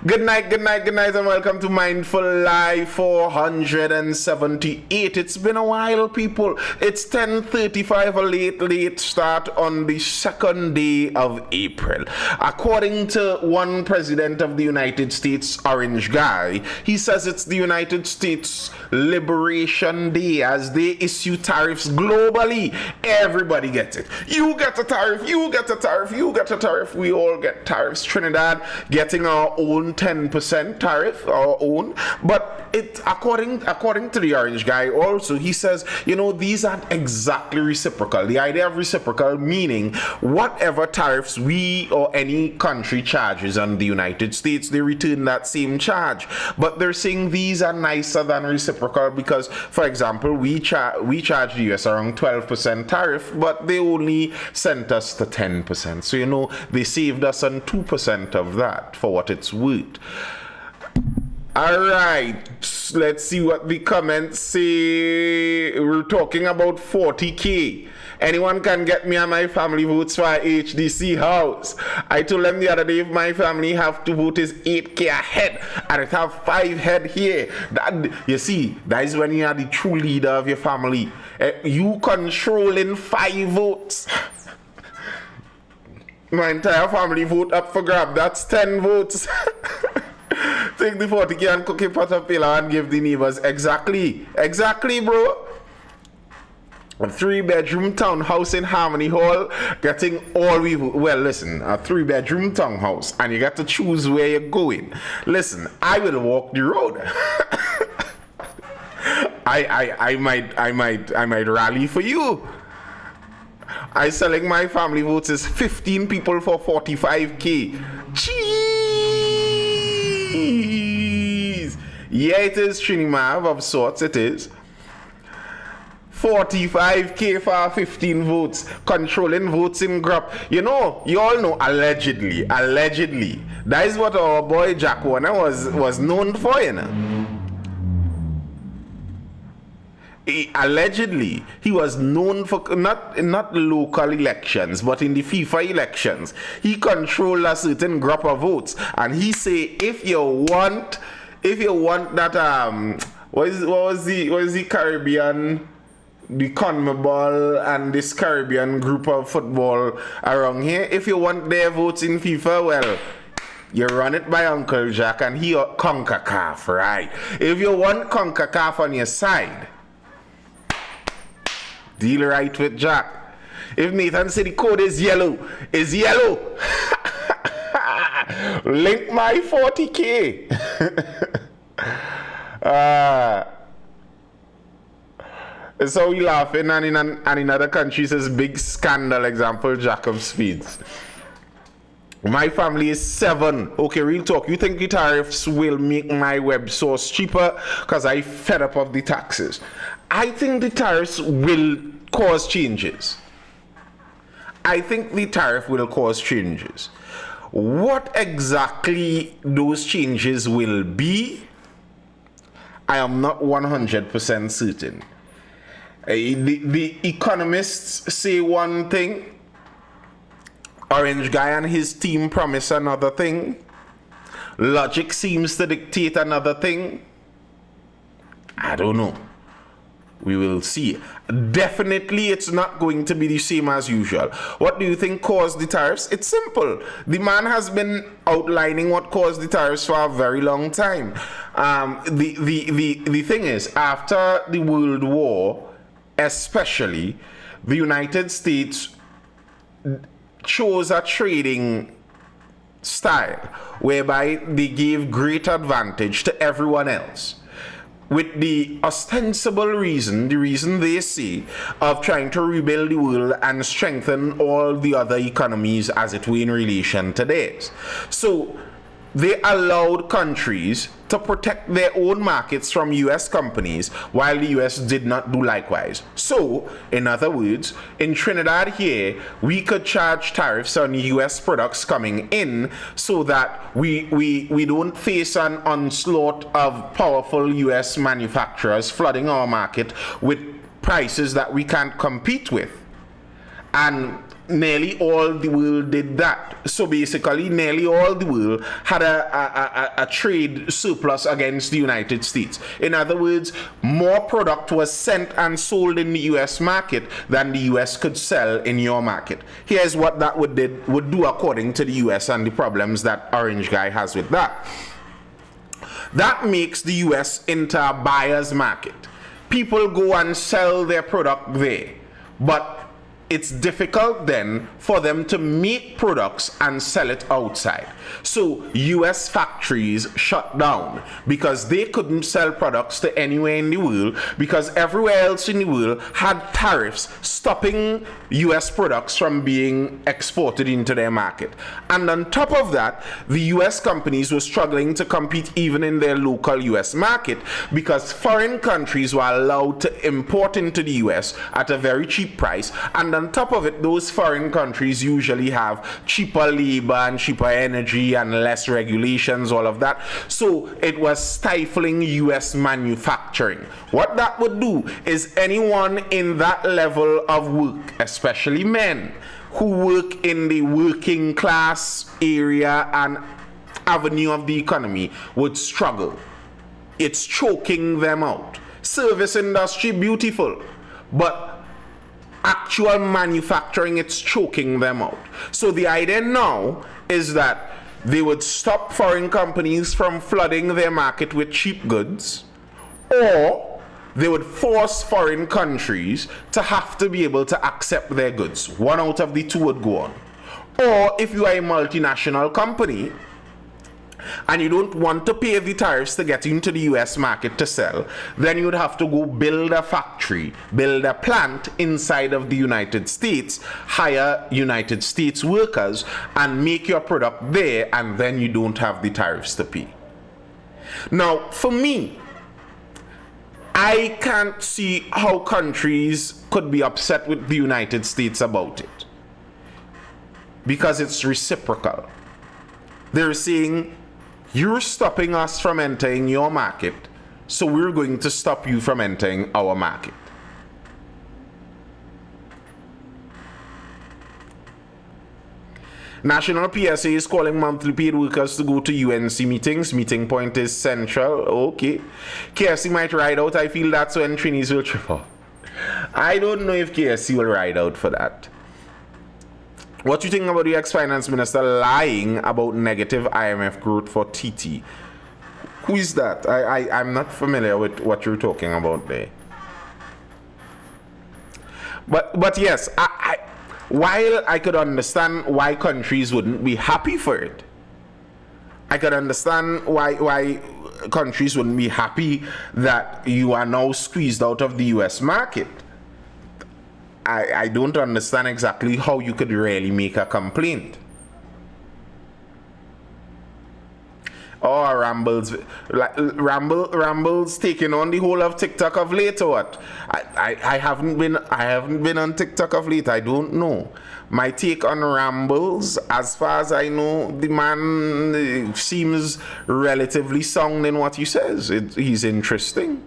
Good night, and welcome to Mindful Live 478. It's been a while, people. It's 10:35, a late start on the second day of April. According to one president of the United States, Orange Guy, he says it's the United States Liberation Day as they issue tariffs globally. Everybody gets it. You get a tariff, you get a tariff, you get a tariff. We all get tariffs. Trinidad getting our own 10% tariff, our own, but it according to the Orange Guy also, he says, these aren't exactly reciprocal. The idea of reciprocal meaning whatever tariffs we or any country charges on the United States, they return that same charge. But they're saying these are nicer than reciprocal because, for example, we charge the US around 12% tariff, but they only sent us to 10%. So they saved us on 2% of that for what it's worth. Alright, let's see what the comments say. We're talking about 40K. Anyone can get me and my family votes for HDC house. I told them the other day if my family have to vote is 8K ahead and it have 5 head here. You see, that is when you are the true leader of your family. You controlling 5 votes. My entire family vote up for grab. That's 10 votes. Take the 40K and cook a pot of pillow and give the neighbors. Exactly, bro. A 3-bedroom townhouse in Harmony Hall getting all we... Well, listen, a 3-bedroom townhouse and you got to choose where you're going. Listen, I will walk the road. I might rally for you. I selling my family votes is 15 people for 45K. Jeez. Yeah, it is Trinimav of sorts, it is. 45K for 15 votes. Controlling votes in group. You all know, allegedly. That is what our boy Jack Warner was known for, Allegedly, he was known for not local elections, but in the FIFA elections, he controlled a certain group of votes, and he say if you want that what was the Caribbean, the CONMEBOL and this Caribbean group of football around here, if you want their votes in FIFA, well, you run it by Uncle Jack and he CONCACAF, right? If you want CONCACAF on your side, deal right with Jack. If Nathan said the code is yellow. Link my 40K. So we laughing, and in other countries is big scandal. Example, Jacob Speeds. My family is 7. Okay, real talk. You think the tariffs will make my web source cheaper? Because I fed up of the taxes. I think the tariffs will cause changes. What exactly those changes will be, I am not 100% certain. The economists say one thing, Orange Guy and his team promise another thing, logic seems to dictate another thing. I don't know. We will see. Definitely, it's not going to be the same as usual. What do you think caused the tariffs? It's simple. The man has been outlining what caused the tariffs for a very long time. The thing is, after the World War, especially, the United States chose a trading style whereby they gave great advantage to everyone else, with the ostensible reason, the reason they say, of trying to rebuild the world and strengthen all the other economies as it were in relation to theirs. So they allowed countries to protect their own markets from US companies while the US did not do likewise. So, in other words, in Trinidad here, we could charge tariffs on US products coming in so that we don't face an onslaught of powerful US manufacturers flooding our market with prices that we can't compete with. And nearly all the world did that. So basically, nearly all the world had a trade surplus against the United States. In other words, more product was sent and sold in the US market than the US could sell in your market. Here's what that would do according to the US and the problems that Orange Guy has with that. That makes the US into a buyer's market. People go and sell their product there, but it's difficult then for them to make products and sell it outside. So US factories shut down because they couldn't sell products to anywhere in the world because everywhere else in the world had tariffs stopping US products from being exported into their market. And on top of that, the US companies were struggling to compete even in their local US market because foreign countries were allowed to import into the US at a very cheap price, and on top of it, those foreign countries usually have cheaper labor and cheaper energy and less regulations, all of that. So it was stifling US manufacturing. What that would do is anyone in that level of work, especially men who work in the working class area and avenue of the economy, would struggle. It's choking them out. Service industry, beautiful, but actual manufacturing, it's choking them out. So the idea now is that they would stop foreign companies from flooding their market with cheap goods, or they would force foreign countries to have to be able to accept their goods. One out of the two would go on. Or if you are a multinational company and you don't want to pay the tariffs to get into the US market to sell, then you would have to go build a factory, build a plant inside of the United States, hire United States workers, and make your product there, and then you don't have the tariffs to pay. Now, for me, I can't see how countries could be upset with the United States about it, because it's reciprocal. They're saying, you're stopping us from entering your market, so we're going to stop you from entering our market. National PSA is calling monthly paid workers to go to UNC meetings. Meeting point is central. Okay. KFC might ride out. I feel that's when trainees will trip up. I don't know if KFC will ride out for that. What do you think about the ex-finance minister lying about negative IMF growth for TT? Who is that? I'm not familiar with what you're talking about there. But yes, while I could understand why countries wouldn't be happy for it, I could understand why countries wouldn't be happy that you are now squeezed out of the US market. I don't understand exactly how you could really make a complaint. Oh, Rambles taking on the whole of TikTok of late or what? I haven't been on TikTok of late. I don't know. My take on Rambles, as far as I know, the man seems relatively sound in what he says. He's interesting.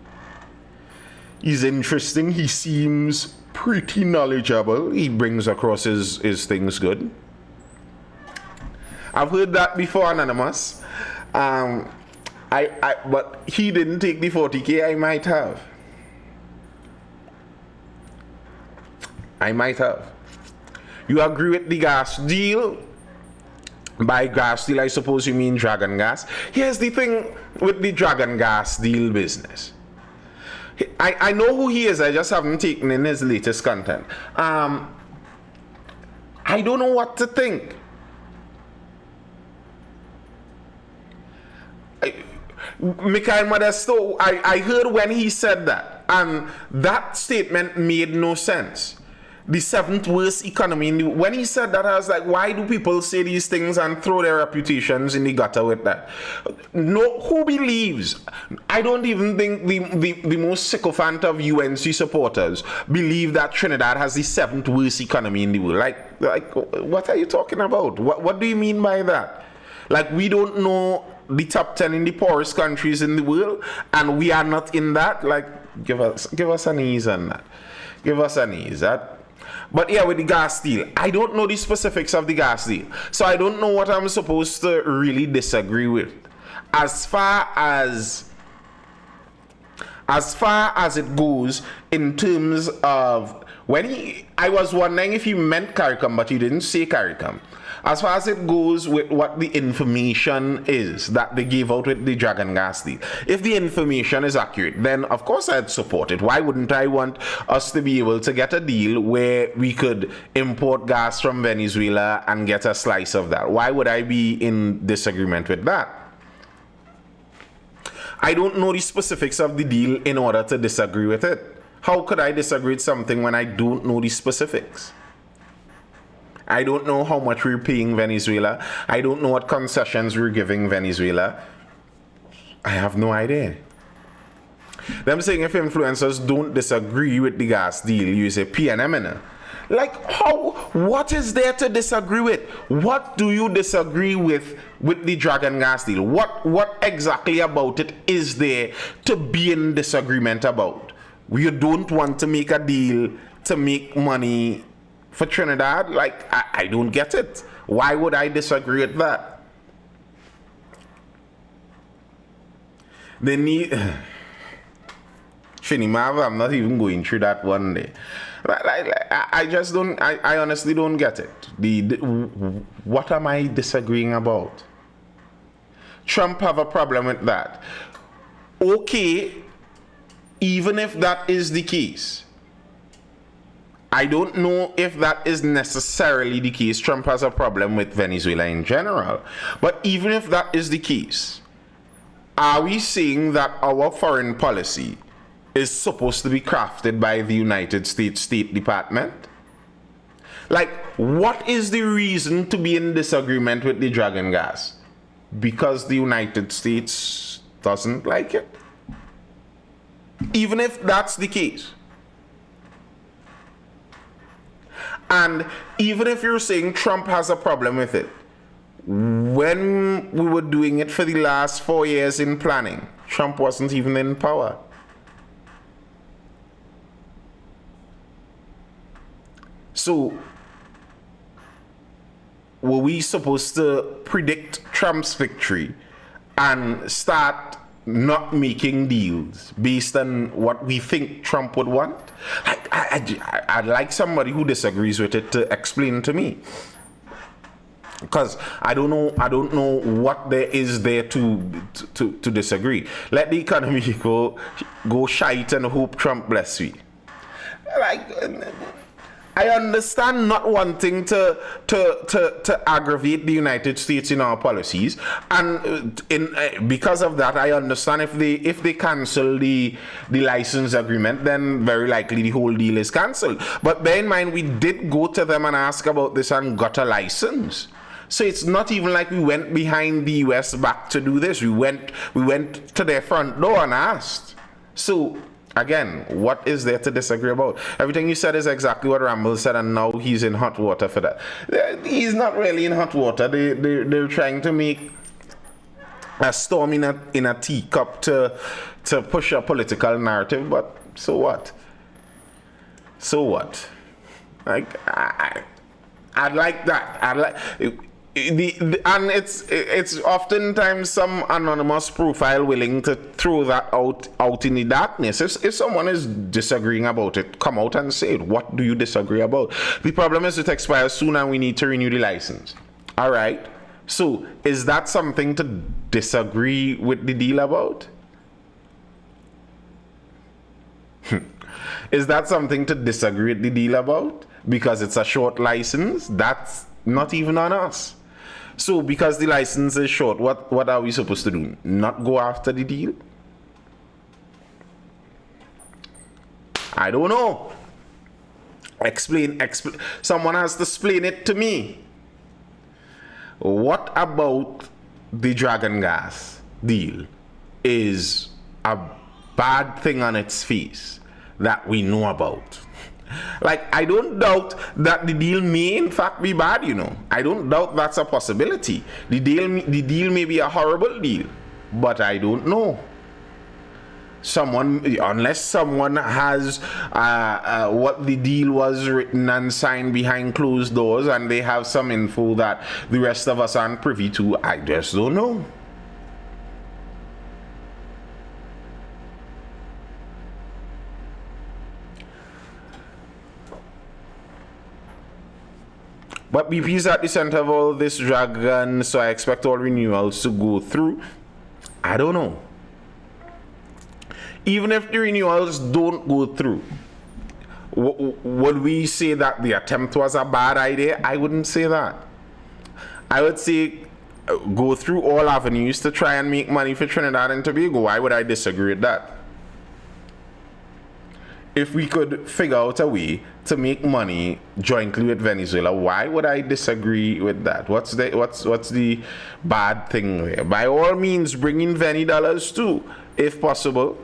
He seems pretty knowledgeable. He brings across his things good. I've heard that before, Anonymous. But he didn't take the 40K. I might have. You agree with the gas deal? By gas deal, I suppose you mean Dragon Gas. Here's the thing with the Dragon Gas deal business. I know who he is. I just haven't taken in his latest content. I don't know what to think. Mikhail Modesto, I heard when he said that, and that statement made no sense. The seventh worst economy when he said that, I was like, why do people say these things and throw their reputations in the gutter with that? No, who believes? I don't even think the most sycophant of UNC supporters believe that Trinidad has the seventh worst economy in the world. Like what are you talking about? What do you mean by that? Like, we don't know the top 10 in the poorest countries in the world, and we are not in that? Like, give us an ease on that. Give us an ease. But yeah, with the gas deal, I don't know the specifics of the gas deal. So I don't know what I'm supposed to really disagree with. As far as it goes in terms of I was wondering if he meant CARICOM, but he didn't say CARICOM. As far as it goes with what the information is that they gave out with the Dragon gas deal, if the information is accurate, then of course I'd support it. Why wouldn't I want us to be able to get a deal where we could import gas from Venezuela and get a slice of that? Why would I be in disagreement with that? I don't know the specifics of the deal in order to disagree with it. How could I disagree with something when I don't know the specifics? I don't know how much we're paying Venezuela. I don't know what concessions we're giving Venezuela. I have no idea. Them saying if influencers don't disagree with the gas deal, you say PNM in it. Like how? What is there to disagree with? What do you disagree with the Dragon gas deal? What exactly about it is there to be in disagreement about? You don't want to make a deal to make money for Trinidad? Like, I don't get it. Why would I disagree with that? They need... Shinimava, I'm not even going through that one day. I just don't... I honestly don't get it. What am I disagreeing about? Trump have a problem with that. Okay, even if that is the case, I don't know if that is necessarily the case. Trump has a problem with Venezuela in general. But even if that is the case, are we saying that our foreign policy is supposed to be crafted by the United States State Department? Like, what is the reason to be in disagreement with the Dragon gas? Because the United States doesn't like it? Even if that's the case. And even if you're saying Trump has a problem with it, when we were doing it for the last 4 years in planning, Trump wasn't even in power. So, were we supposed to predict Trump's victory and start not making deals based on what we think Trump would want? I'd like somebody who disagrees with it to explain to me, because I don't know what there is there to disagree. Let the economy go shite and hope Trump bless we. Like, I understand not wanting to aggravate the United States in our policies, and because of that, I understand if they cancel the license agreement, then very likely the whole deal is cancelled. But bear in mind, we did go to them and ask about this and got a license. So it's not even like we went behind the US back to do this. We went to their front door and asked. So again, what is there to disagree about? Everything you said is exactly what Ramble said, and now he's in hot water for that. He's not really in hot water. They're trying to make a storm in a teacup to push a political narrative, but so what? So what? Like, I'd like that. I'd like... and it's oftentimes some anonymous profile willing to throw that out in the darkness. If someone is disagreeing about it, come out and say it. What do you disagree about? The problem is it expires soon and we need to renew the license. All right. So is that something to disagree with the deal about? Is that something to disagree with the deal about? Because it's a short license? That's not even on us. So because the license is short, what are we supposed to do? Not go after the deal? I don't know. Explain. Someone has to explain it to me. What about the Dragon gas deal is a bad thing on its face that we know about? Like, I don't doubt that the deal may in fact be bad, you know. I don't doubt that's a possibility. The deal may be a horrible deal, but I don't know. Unless someone has what the deal was written and signed behind closed doors, and they have some info that the rest of us aren't privy to, I just don't know. But BP is at the center of all this dragon, so I expect all renewals to go through. I don't know. Even if the renewals don't go through, would we say that the attempt was a bad idea? I wouldn't say that. I would say go through all avenues to try and make money for Trinidad and Tobago. Why would I disagree with that? If we could figure out a way to make money jointly with Venezuela, why would I disagree with that? What's the bad thing there? By all means, bring in Veni dollars too, if possible.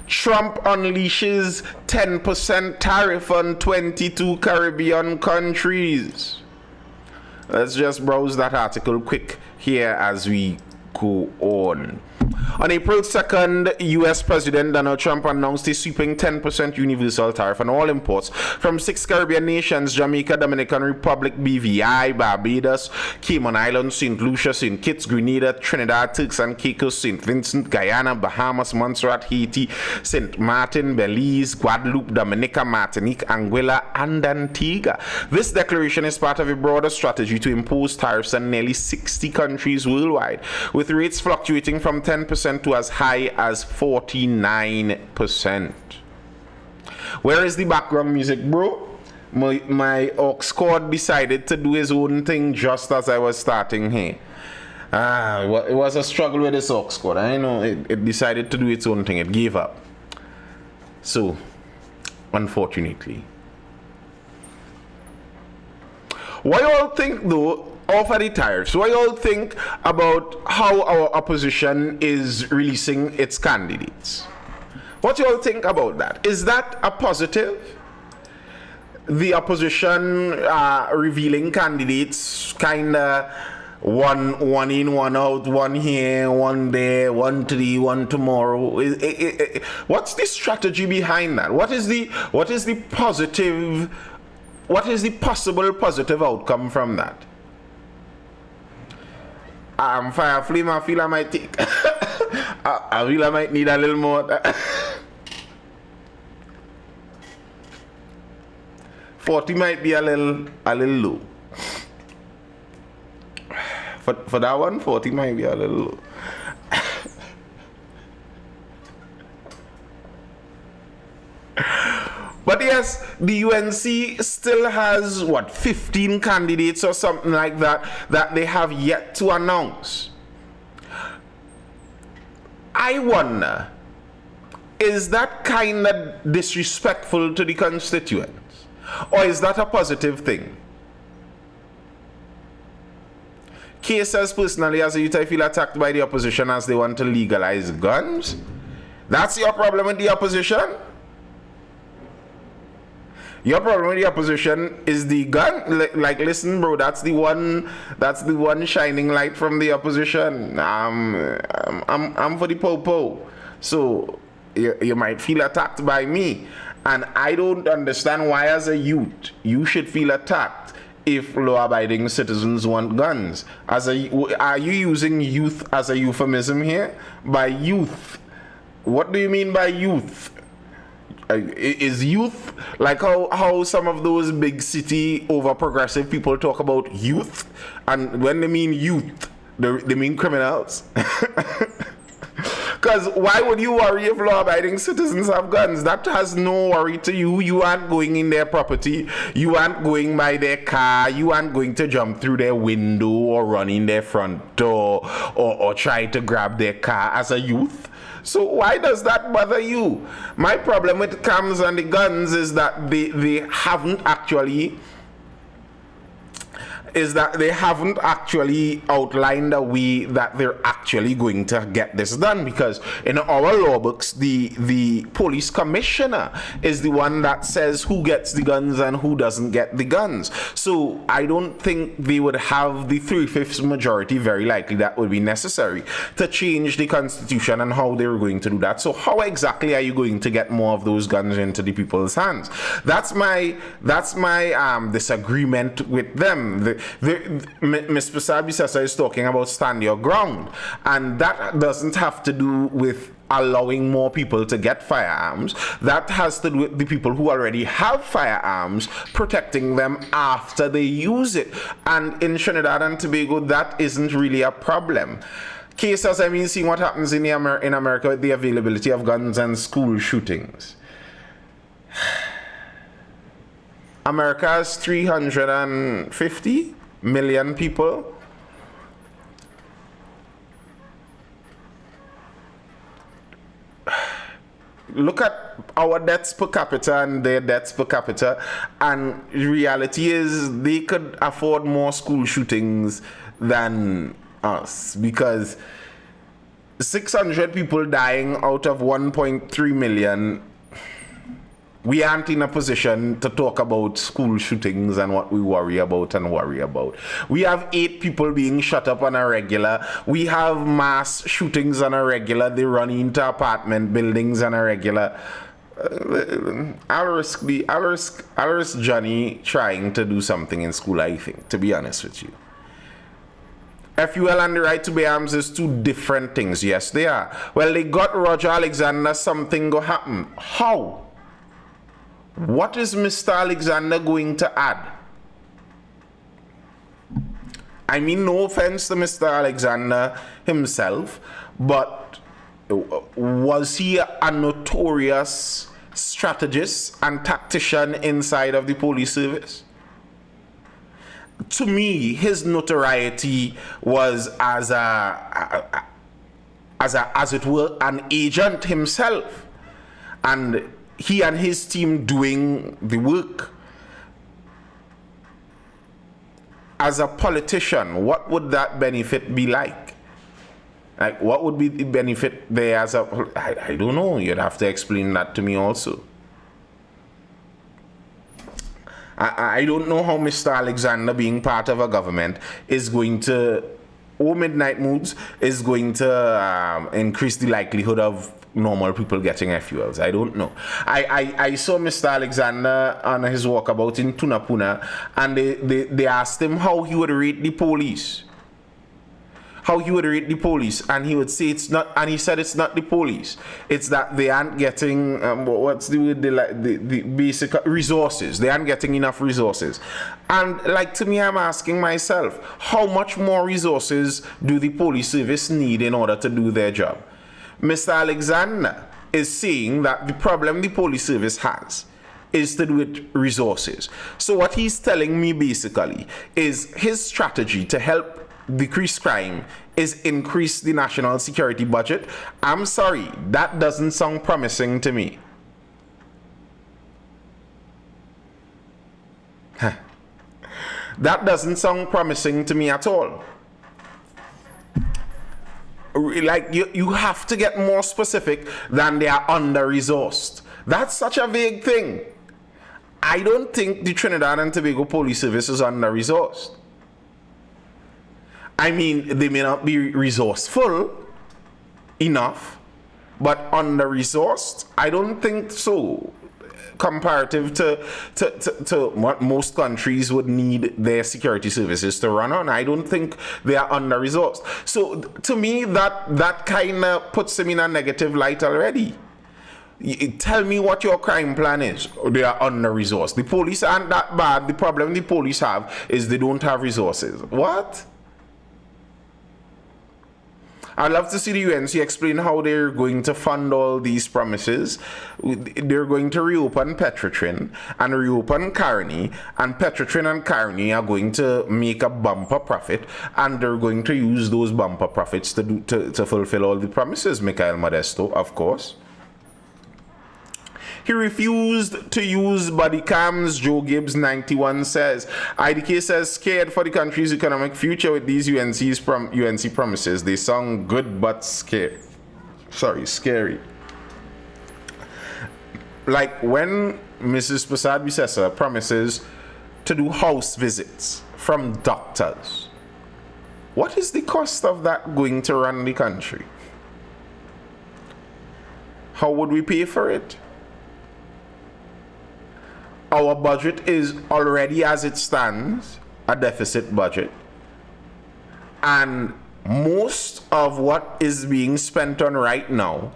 Trump unleashes 10% tariff on 22 Caribbean countries. Let's just browse that article quick here as we go on. On April 2nd, U.S. President Donald Trump announced a sweeping 10% universal tariff on all imports from 6 Caribbean nations: Jamaica, Dominican Republic, BVI, Barbados, Cayman Islands, St. Lucia, St. Kitts, Grenada, Trinidad, Turks and Caicos, St. Vincent, Guyana, Bahamas, Montserrat, Haiti, St. Martin, Belize, Guadeloupe, Dominica, Martinique, Anguilla, and Antigua. This declaration is part of a broader strategy to impose tariffs on nearly 60 countries worldwide, with rates fluctuating from 10% to as high as 49%. Where is the background music, bro? My aux cord decided to do his own thing just as I was starting here. It was a struggle with this aux cord. I know it decided to do its own thing. It gave up. So, unfortunately. What you all think, though, over the tariffs? What you all think about how our opposition is releasing its candidates? What you all think about that? Is that a positive? The opposition revealing candidates, kind of one in, one out, one here, one there, one today, one tomorrow. What's the strategy behind that? What is the positive? What is the possible positive outcome from that? Fire flame, I feel I might take. I feel I might need a little more. 40 might be a little low. For that one, 40 might be a little low. But yes, the UNC still has, 15 candidates or something like that they have yet to announce. I wonder, is that kind of disrespectful to the constituents? Or is that a positive thing? Kay says, personally, as a youth, I feel attacked by the opposition as they want to legalize guns. That's your problem with the opposition? Your problem with the opposition is the gun. Like, listen, bro, that's the one shining light from the opposition. I'm for the po-po. So you might feel attacked by me, and I don't understand why, as a youth, you should feel attacked if law-abiding citizens want guns. Are you using youth as a euphemism here? By youth, what do you mean by youth? Is youth like how some of those big city over progressive people talk about youth, and when they mean youth, they mean criminals? Because why would you worry if law-abiding citizens have guns? That has no worry to you. You aren't going in their property. You aren't going by their car. You aren't going to jump through their window or run in their front door or try to grab their car as a youth. So why does that bother you? My problem with cams and the guns is that they haven't actually is that they haven't actually outlined a way that they're actually going to get this done, because in our law books, the police commissioner is the one that says who gets the guns and who doesn't get the guns. So I don't think they would have the 3/5 majority, very likely that would be necessary to change the constitution and how they're going to do that. So how exactly are you going to get more of those guns into the people's hands? That's my disagreement with them. Ms. Bissabi-Sessa is talking about stand your ground, and that doesn't have to do with allowing more people to get firearms. That has to do with the people who already have firearms, protecting them after they use it. And in Trinidad and Tobago, that isn't really a problem. Cases, I mean, seeing what happens in America with the availability of guns and school shootings. America has 350 million people. Look at our deaths per capita and their deaths per capita, and the reality is they could afford more school shootings than us, because 600 people dying out of 1.3 million, we aren't in a position to talk about school shootings and what we worry about. We have 8 people being shot up on a regular. We have mass shootings on a regular. They run into apartment buildings on a regular. I'll risk Johnny trying to do something in school, I think, to be honest with you. FUL and the right to bear arms is 2 different things. Yes, they are. Well, they got Roger Alexander, something go happen. How? What is Mr. Alexander going to add? I mean, no offense to Mr. Alexander himself, but was he a notorious strategist and tactician inside of the police service? To me, his notoriety was as it were an agent himself, and he and his team doing the work. As a politician, what would that benefit be like? Like, what would be the benefit there as a... I don't know. You'd have to explain that to me also. I don't know how Mr. Alexander, being part of a government, is going to... or Midnight Moods is going to increase the likelihood of normal people getting FULs. I don't know. I saw Mr. Alexander on his walkabout in Tunapuna, and they asked him how he would rate the police. How he would rate the police, and he would say it's not, and he said it's not the police. It's that they aren't getting what's the basic resources. They aren't getting enough resources. And like, to me, I'm asking myself, how much more resources do the police service need in order to do their job? Mr. Alexander is saying that the problem the police service has is to do with resources. So what he's telling me basically is his strategy to help decrease crime is increase the national security budget. I'm sorry, that doesn't sound promising to me. That doesn't sound promising to me at all. Like, you have to get more specific than they are under-resourced. That's such a vague thing. I don't think the Trinidad and Tobago Police Service is under-resourced. I mean, they may not be resourceful enough, but under-resourced, I don't think so. Comparative to what most countries would need their security services to run on, I don't think they are under-resourced. So to me, that kind of puts them in a negative light already. Tell me what your crime plan is. They are under-resourced. The police aren't that bad. The problem the police have is they don't have resources. What? I'd love to see the UNC explain how they're going to fund all these promises. They're going to reopen Petrotrin and reopen Carney, and Petrotrin and Carney are going to make a bumper profit, and they're going to use those bumper profits to fulfill all the promises. Michael Modesto, of course. He refused to use body cams. Joe Gibbs 91 says. IDK says scared for the country's economic future with these UNC promises. They sound good but scary. Like when Mrs. Prasad Bisesa promises to do house visits from doctors. What is the cost of that going to run the country? How would we pay for it? Our budget is already, as it stands, a deficit budget. And most of what is being spent on right now,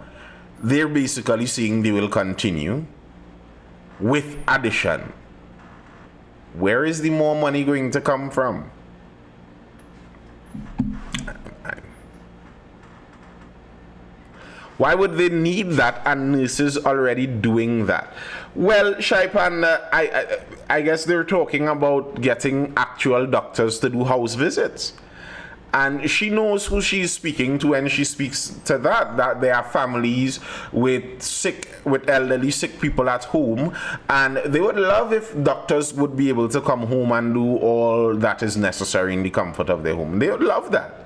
they're basically saying they will continue with addition. Where is the more money going to come from? Why would they need that and nurses already doing that? Well, Shaipan, I guess they're talking about getting actual doctors to do house visits. And she knows who she's speaking to when she speaks to that there are families with elderly sick people at home, and they would love if doctors would be able to come home and do all that is necessary in the comfort of their home. They would love that.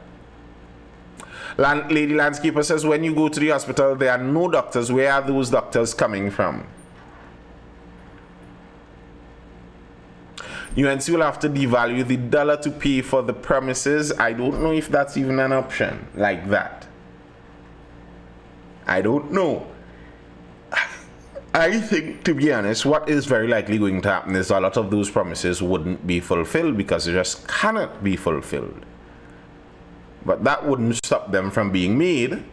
Lady Landscaper says, when you go to the hospital, there are no doctors. Where are those doctors coming from? UNC will have to devalue the dollar to pay for the premises. I don't know if that's even an option like that. I don't know. I think, to be honest, what is very likely going to happen is a lot of those promises wouldn't be fulfilled because they just cannot be fulfilled. But that wouldn't stop them from being made.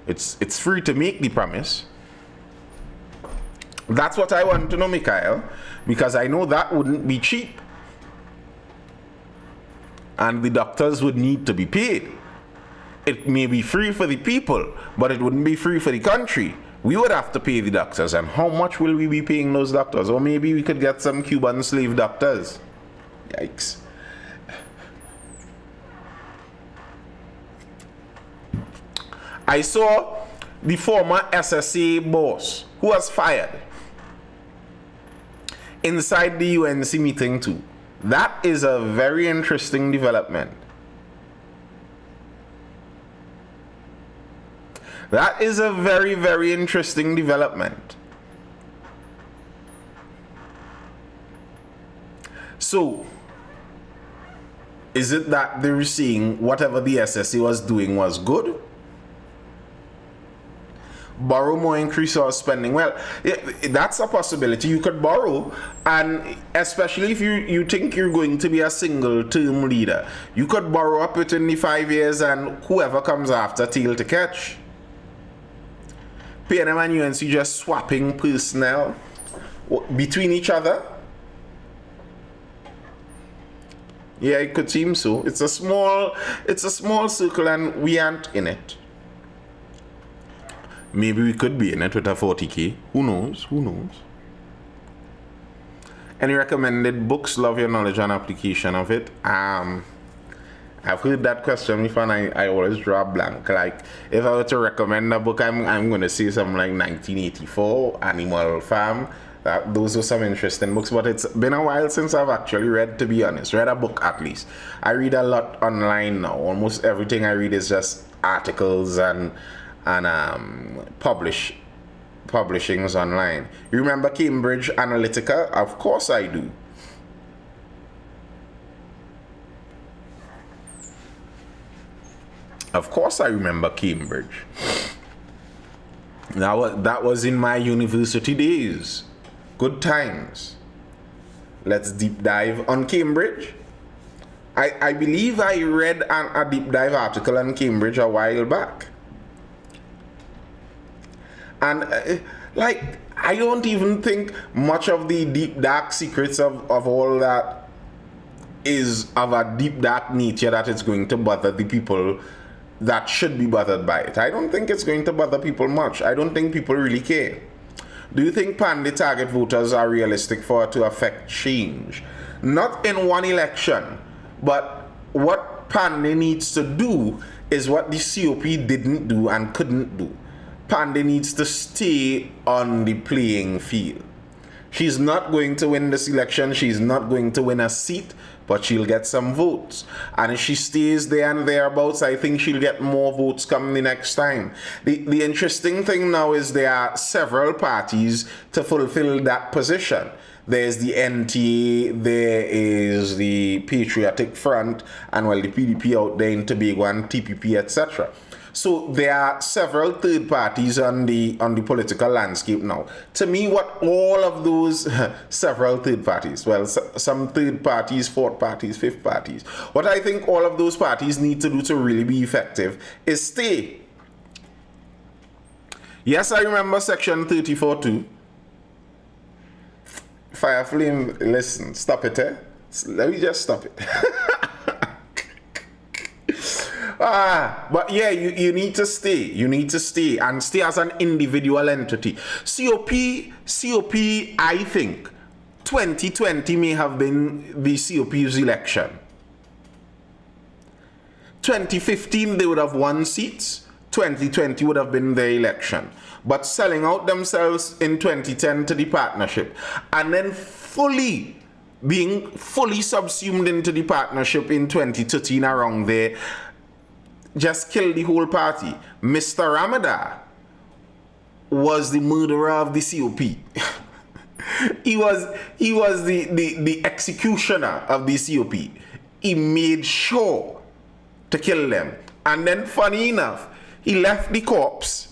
It's free to make the promise. That's what I want to know, Mikhail, because I know that wouldn't be cheap. And the doctors would need to be paid. It may be free for the people, but it wouldn't be free for the country. We would have to pay the doctors, and how much will we be paying those doctors? Or maybe we could get some Cuban slave doctors. Yikes. I saw the former SSA boss who was fired inside the UNC meeting too. That is a very interesting development. That is a very, very interesting development. So, is it that they're seeing whatever the SSA was doing was good? Borrow more, increase our spending. Well, that's a possibility. You could borrow, and especially if you think you're going to be a single term leader, you could borrow up within the 5 years, and whoever comes after, tail to catch. PNM and UNC just swapping personnel between each other. Yeah, it could seem so. It's a small circle, and we aren't in it. Maybe we could be in it with a 40K. Who knows? Who knows? Any recommended books? Love your knowledge and application of it. I've heard that question before, and I always draw a blank. Like, if I were to recommend a book, I'm going to say something like 1984, Animal Farm. Those were some interesting books, but it's been a while since I've actually read, to be honest. Read a book, at least. I read a lot online now. Almost everything I read is just articles and publishings online. You remember Cambridge Analytica? Of course I do. Of course I remember Cambridge. That was in my university days. Good times. Let's deep dive on Cambridge. I believe I read a deep dive article on Cambridge a while back. And I don't even think much of the deep dark secrets of all that is of a deep dark nature that it's going to bother the people that should be bothered by it. I don't think it's going to bother people much. I don't think people really care. Do you think Pandey target voters are realistic for it to affect change? Not in one election, but what Pandey needs to do is what the COP didn't do and couldn't do. Pandey needs to stay on the playing field. She's not going to win this election. She's not going to win a seat, but she'll get some votes. And if she stays there and thereabouts, I think she'll get more votes coming the next time. The interesting thing now is there are several parties to fulfill that position. There's the NTA, there is the Patriotic Front, and well, the PDP out there in Tobago and TPP, etc. So there are several third parties on the political landscape now. To me, what all of those several third parties, well, some third parties, fourth parties, fifth parties, what I think all of those parties need to do to really be effective is stay. Yes, I remember Section 34.2. Fire Flame, listen, stop it, eh? Let me just stop it. But yeah, you need to stay. You need to stay and stay as an individual entity. COP, I think 2020 may have been the COP's election. 2015, they would have won seats. 2020 would have been their election. But selling out themselves in 2010 to the partnership and then being fully subsumed into the partnership in 2013 around there just killed the whole party. Mr. Ramadar was the murderer of the COP. he was the executioner of the COP. He made sure to kill them. And then, funny enough, he left the corpse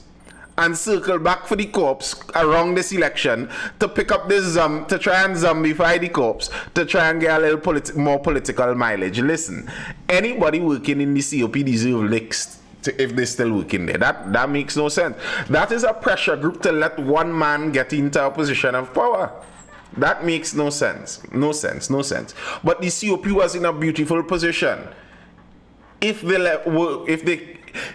and circled back for the corpse around this election to pick up this to try and zombify the corpse, to try and get a little more political mileage. Listen, anybody working in the COP deserve licks if they're still working there. That makes no sense. That is a pressure group to let one man get into a position of power. That makes no sense. No sense. But the COP was in a beautiful position.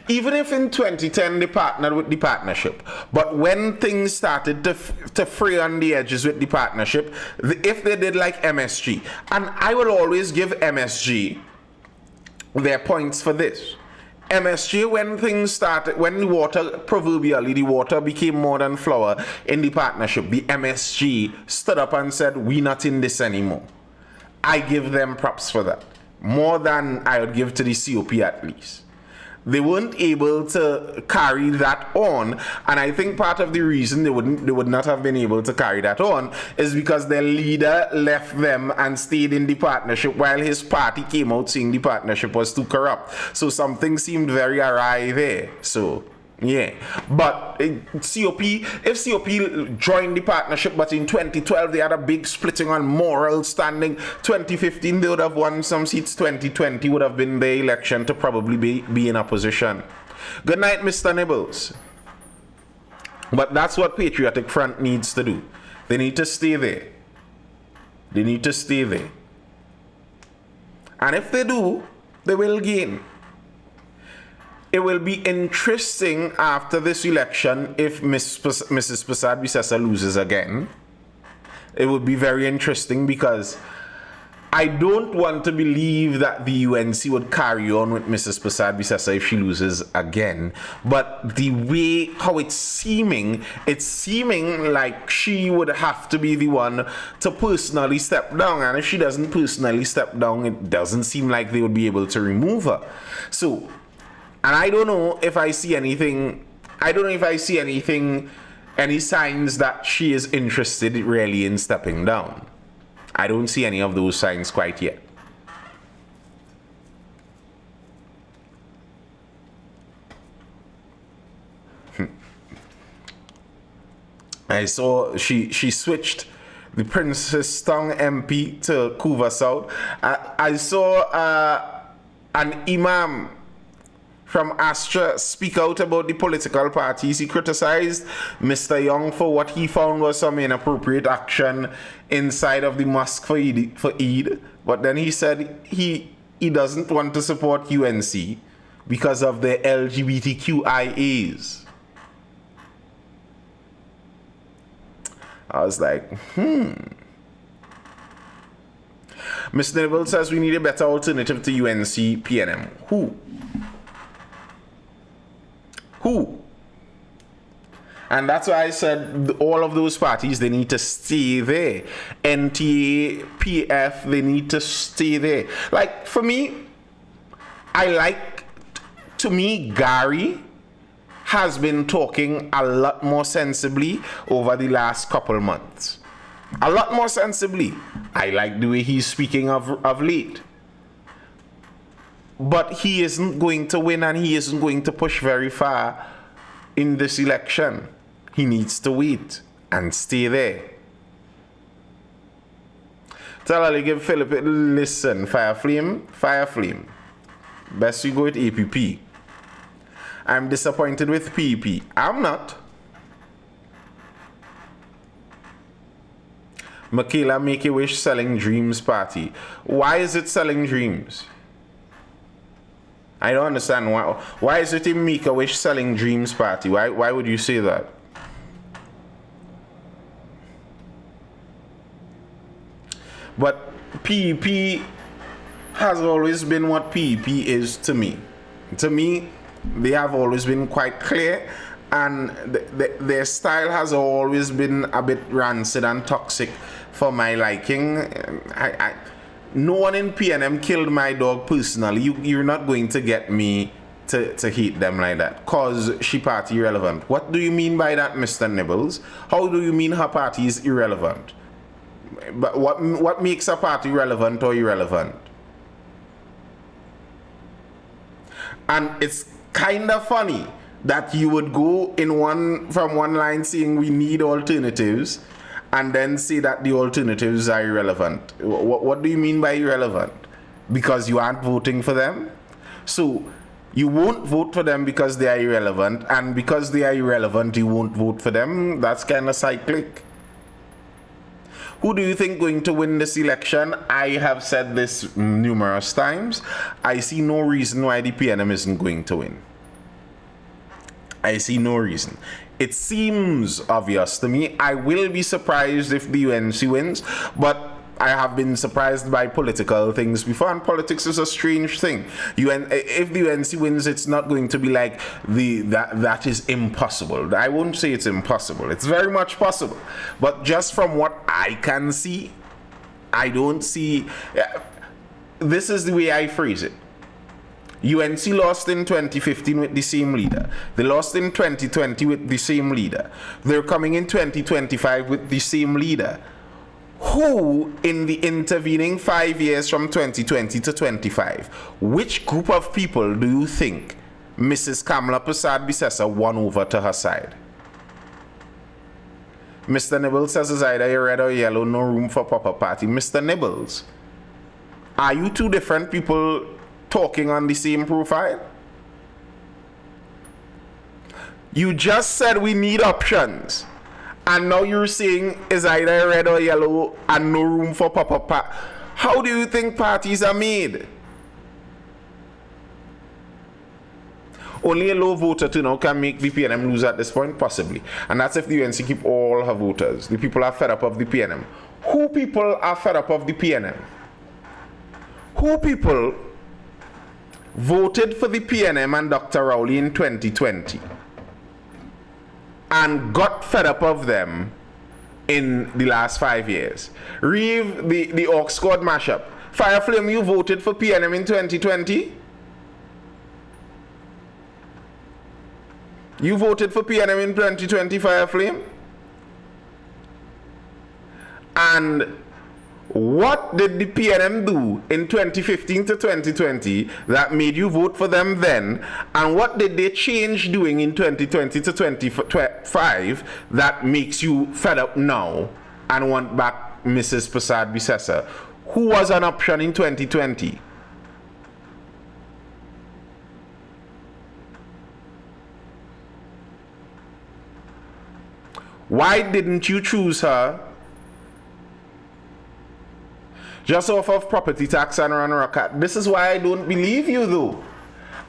Even if in 2010 they partnered with the partnership, but when things started to fray on the edges with the partnership, if they did like MSG, and I will always give MSG their points for this. MSG, when things started, when the water became more than flour in the partnership, the MSG stood up and said, "We're not in this anymore." I give them props for that, more than I would give to the COP at least. They weren't able to carry that on, and I think part of the reason they would not have been able to carry that on is because their leader left them and stayed in the partnership while his party came out saying the partnership was too corrupt. So something seemed very awry there. So yeah, but if COP joined the partnership, but in 2012 they had a big splitting on moral standing. 2015 they would have won some seats. 2020 would have been the election to probably be in opposition. Good night, Mr. Nibbles. But that's what Patriotic Front needs to do. They need to stay there. They need to stay there. And if they do, they will gain. It will be interesting after this election if Mrs. Prasad Visesa loses again. It would be very interesting because I don't want to believe that the UNC would carry on with Mrs. Prasad Visesa if she loses again. But the way how it's seeming like she would have to be the one to personally step down. And if she doesn't personally step down, it doesn't seem like they would be able to remove her. So, and I don't know if I see anything, any signs that she is interested really in stepping down. I don't see any of those signs quite yet. I saw she switched the Princess Town MP to Couva South. I saw an imam from Astra speak out about the political parties. He criticized Mr. Young for what he found was some inappropriate action inside of the mosque for Eid. But then he said he doesn't want to support UNC because of the LGBTQIAs. I was like, Ms. Neville says we need a better alternative to UNC PNM. Who? And that's why I said all of those parties, they need to stay there. NTA, PF, they need to stay there. Like, for me, to me, Gary has been talking a lot more sensibly over the last couple months. A lot more sensibly. I like the way he's speaking of late. But he isn't going to win, and he isn't going to push very far in this election. He needs to wait and stay there. Tell Ali, give Philip, listen, fire flame. Best we go with APP. I'm disappointed with PEP. I'm not. Michaela Make-A-Wish selling dreams party. Why is it selling dreams? I don't understand why is it a Make-A-Wish selling dreams party? Why would you say that? But PEP has always been what PEP is to me. To me, they have always been quite clear, and their style has always been a bit rancid and toxic for my liking. No one in PNM killed my dog personally. You're not going to get me to hate them like that, cause she party irrelevant. What do you mean by that, Mr. Nibbles? How do you mean her party is irrelevant? But what makes a party relevant or irrelevant? And it's kind of funny that you would go from one line saying we need alternatives, and then say that the alternatives are irrelevant. What do you mean by irrelevant? Because you aren't voting for them? So you won't vote for them because they are irrelevant, and because they are irrelevant, you won't vote for them? That's kind of cyclic. Who do you think going to win this election? I have said this numerous times. I see no reason why the PNM isn't going to win. I see no reason. It seems obvious to me. I will be surprised if the UNC wins, but I have been surprised by political things before, and politics is a strange thing. If the UNC wins, it's not going to be like that is impossible. I won't say it's impossible. It's very much possible. But just from what I can see, I don't see. This is the way I phrase it. UNC lost in 2015 with the same leader. They lost in 2020 with the same leader. They're coming in 2025 with the same leader. Who, in the intervening 5 years from 2020 to 25, which group of people do you think Mrs. Kamala Persad-Bissessar won over to her side? Mr. Nibbles says it's either red or yellow, no room for proper party. Mr. Nibbles, are you two different people talking on the same profile? You just said we need options, and now you're saying is either red or yellow and no room for pop-up. How do you think parties are made? Only a low voter turnout can make the PNM lose at this point, possibly. And that's if the UNC keep all her voters. The people are fed up of the PNM. Who people are fed up of the PNM? Who people voted for the PNM and Dr. Rowley in 2020 and got fed up of them in the last 5 years? Reeve, the Oxford mashup. Fireflame, you voted for PNM in 2020? You voted for PNM in 2020, Fireflame? And what did the PNM do in 2015 to 2020 that made you vote for them then? And what did they change doing in 2020 to 2025 that makes you fed up now and want back Mrs. Persad-Bissessar? Who was an option in 2020? Why didn't you choose her just off of property tax and run rocket? This is why I don't believe you though.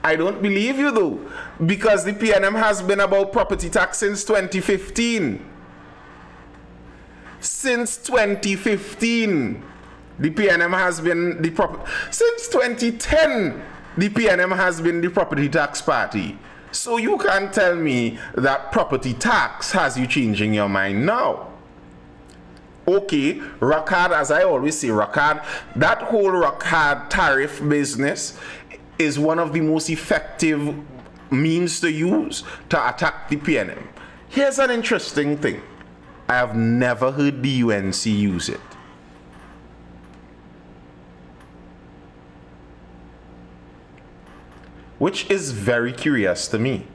I don't believe you though. Because the PNM has been about property tax since 2015. Since 2015. The PNM has been since 2010, the PNM has been the property tax party. So you can't tell me that property tax has you changing your mind now. Okay, rock hard, as I always say, rock hard. That whole rock hard tariff business is one of the most effective means to use to attack the PNM. Here's an interesting thing. I have never heard the UNC use it. Which is very curious to me.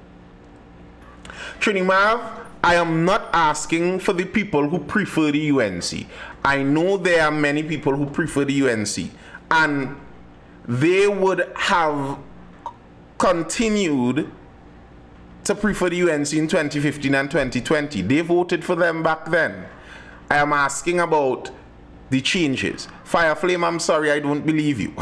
Trinimav, I am not asking for the people who prefer the UNC. I know there are many people who prefer the UNC, and they would have continued to prefer the UNC in 2015 and 2020. They voted for them back then. I am asking about the changes. Fireflame, I'm sorry, I don't believe you.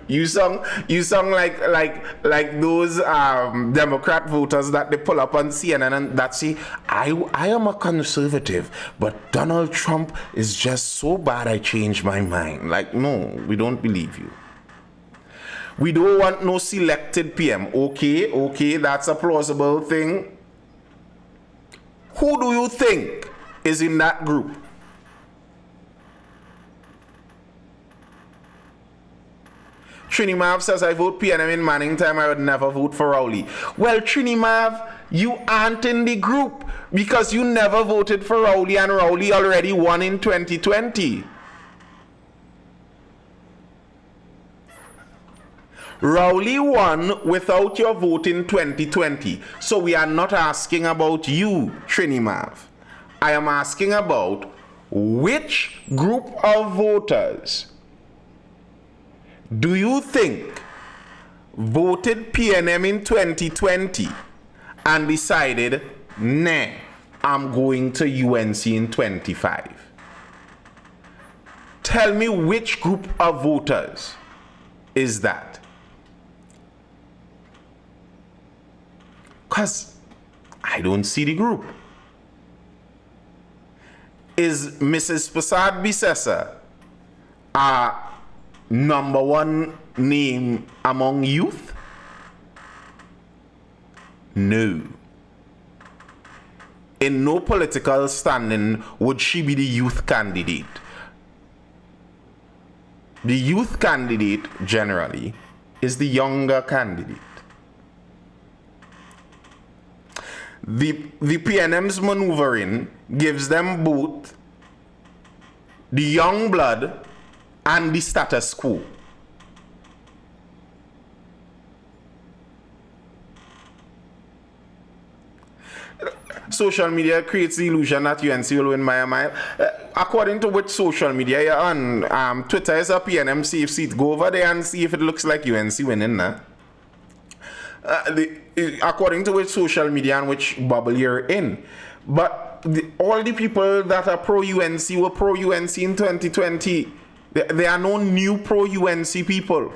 You sound like those Democrat voters that they pull up on CNN and that say, I am a conservative, but Donald Trump is just so bad I changed my mind. Like, no, we don't believe you. We don't want no selected PM. Okay, that's a plausible thing. Who do you think is in that group? Trinimav says, I vote PNM in Manning time, I would never vote for Rowley. Well, Trinimav, you aren't in the group because you never voted for Rowley, and Rowley already won in 2020. Rowley won without your vote in 2020. So we are not asking about you, Trinimav. I am asking about which group of voters do you think voted PNM in 2020 and decided, nah, I'm going to UNC in 25? Tell me which group of voters is that? Because I don't see the group. Is Mrs. Prasad Bisesa number one name among youth? No. In no political standing would she be the youth candidate. The youth candidate generally is the younger candidate. The PNM's maneuvering gives them both the young blood and the status quo. Social media creates the illusion that UNC will win by a mile. According to which social media you're on, Twitter is a PNM safe seat. Go over there and see if it looks like UNC winning now. According to which social media and which bubble you're in. But all the people that are pro-UNC were pro-UNC in 2020. There are no new pro-UNC people.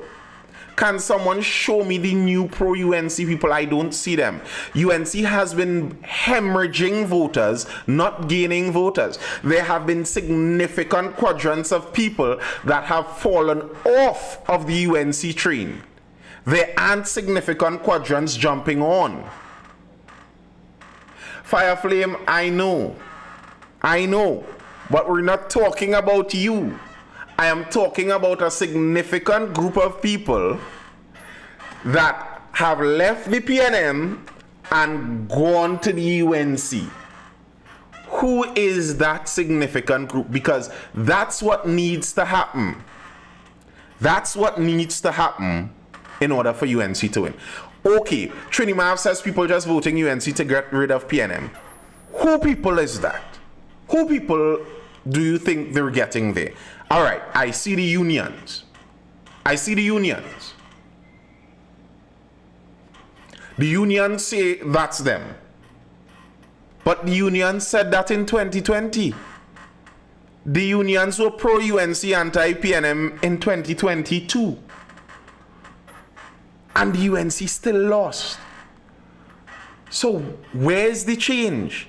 Can someone show me the new pro-UNC people? I don't see them. UNC has been hemorrhaging voters, not gaining voters. There have been significant quadrants of people that have fallen off of the UNC train. There aren't significant quadrants jumping on. Fireflame, I know, but we're not talking about you. I am talking about a significant group of people that have left the PNM and gone to the UNC. Who is that significant group? Because that's what needs to happen. That's what needs to happen in order for UNC to win. Okay, Trinimav says people just voting UNC to get rid of PNM. Who people is that? Who people do you think they're getting there? All right, I see the unions. The unions say that's them. But the unions said that in 2020. The unions were pro-UNC, anti-PNM in 2022. And the UNC still lost. So where's the change?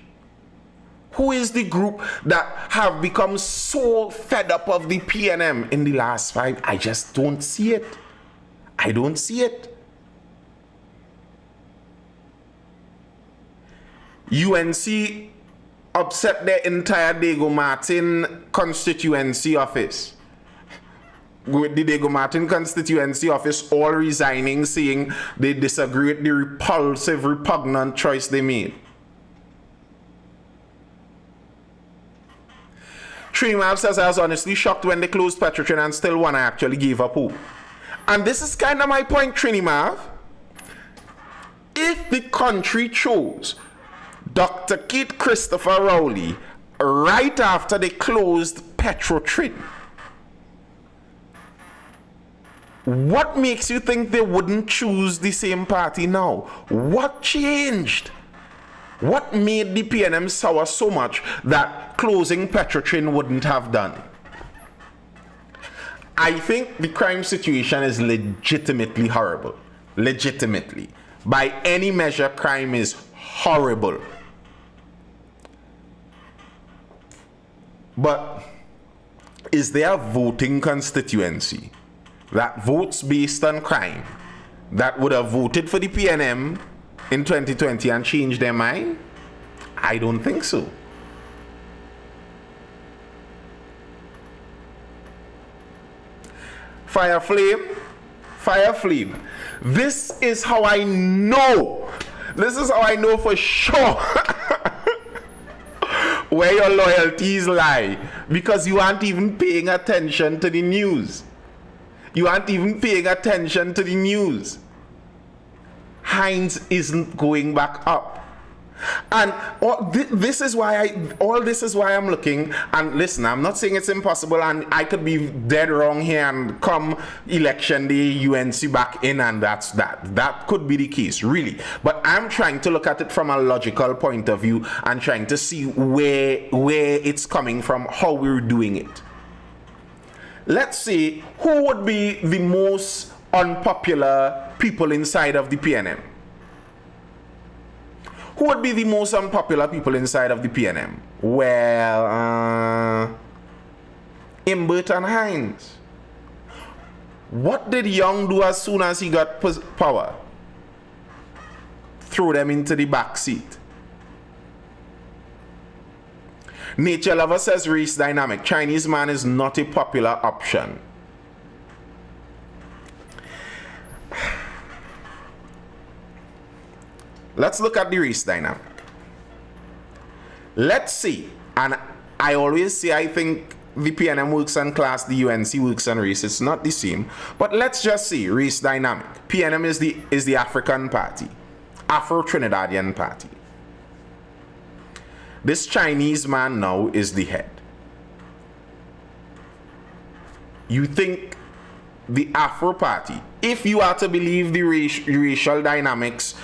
Who is the group that have become so fed up of the PNM in the last 5? I just don't see it. I don't see it. UNC upset their entire Diego Martin constituency office. With the Diego Martin constituency office all resigning, saying they disagree with the repulsive, repugnant choice they made. Trinidad says, I was honestly shocked when they closed Petrotrin and still one I actually gave up hope. And this is kind of my point, Trinidad. If the country chose Dr. Keith Christopher Rowley right after they closed Petrotrin, what makes you think they wouldn't choose the same party now? What changed? What made the PNM sour so much that closing Petrotrin wouldn't have done? I think the crime situation is legitimately horrible. Legitimately. By any measure, crime is horrible. But is there a voting constituency that votes based on crime that would have voted for the PNM in 2020 and changed their mind? I don't think so. Fire flame. This is how I know. This is how I know for sure where your loyalties lie. Because you aren't even paying attention to the news. You aren't even paying attention to the news. Heinz isn't going back up. And this is why I'm looking. And listen, I'm not saying it's impossible, and I could be dead wrong here, and come election day, UNC back in, and that's that. That could be the case, really. But I'm trying to look at it from a logical point of view and trying to see where it's coming from, how we're doing it. Let's see who would be the most unpopular people inside of the PNM. Who would be the most unpopular people inside of the PNM? Well, Imbert and Heinz. What did Young do as soon as he got power? Throw them into the back seat. Nature Lover says race dynamic. Chinese man is not a popular option. Let's look at the race dynamic. Let's see. And I always say I think the PNM works on class, the UNC works on race. It's not the same. But let's just see race dynamic. PNM is the African party. Afro-Trinidadian party. This Chinese man now is the head. You think the Afro party, if you are to believe the racial dynamics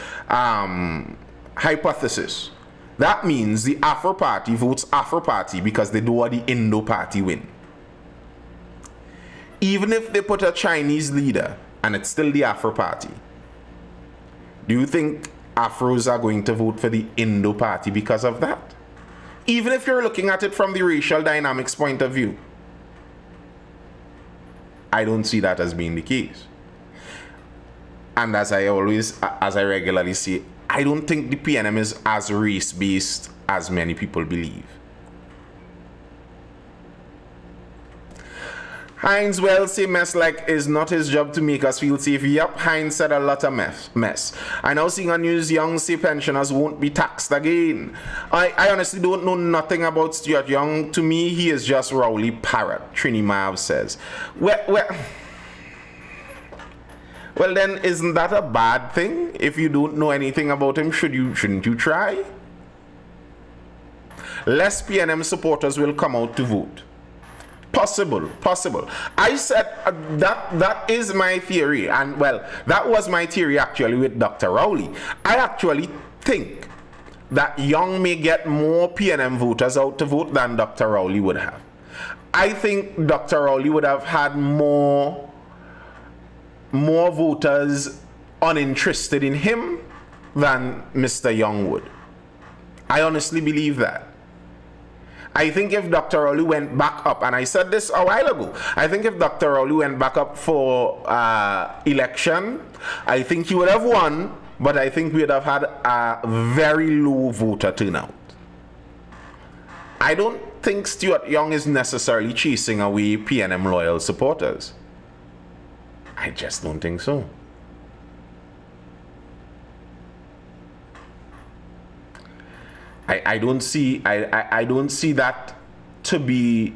hypothesis, that means the Afro party votes Afro party because they don't want the Indo party win. Even if they put a Chinese leader and it's still the Afro party, do you think Afros are going to vote for the Indo party because of that? Even if you're looking at it from the racial dynamics point of view, I don't see that as being the case. And as I regularly say, I don't think the PNM is as race-based as many people believe. Heinz well say mess like is not his job to make us feel safe. Yup, Heinz said a lot of mess. I now seeing on news Young say pensioners won't be taxed again. I honestly don't know nothing about Stuart Young. To me, he is just Rowley Parrot, Trini Mav says. Well, then isn't that a bad thing? If you don't know anything about him, shouldn't you try? Less PNM supporters will come out to vote. Possible. I said that is my theory, and well, that was my theory actually with Dr. Rowley. I actually think that Young may get more PNM voters out to vote than Dr. Rowley would have. I think Dr. Rowley would have had more voters uninterested in him than Mr. Young would. I honestly believe that. I think if Dr. Rowley went back up, and I said this a while ago, I think if Dr. Rowley went back up for election, I think he would have won, but I think we'd have had a very low voter turnout. I don't think Stuart Young is necessarily chasing away PNM loyal supporters. I just don't think so. I don't see that to be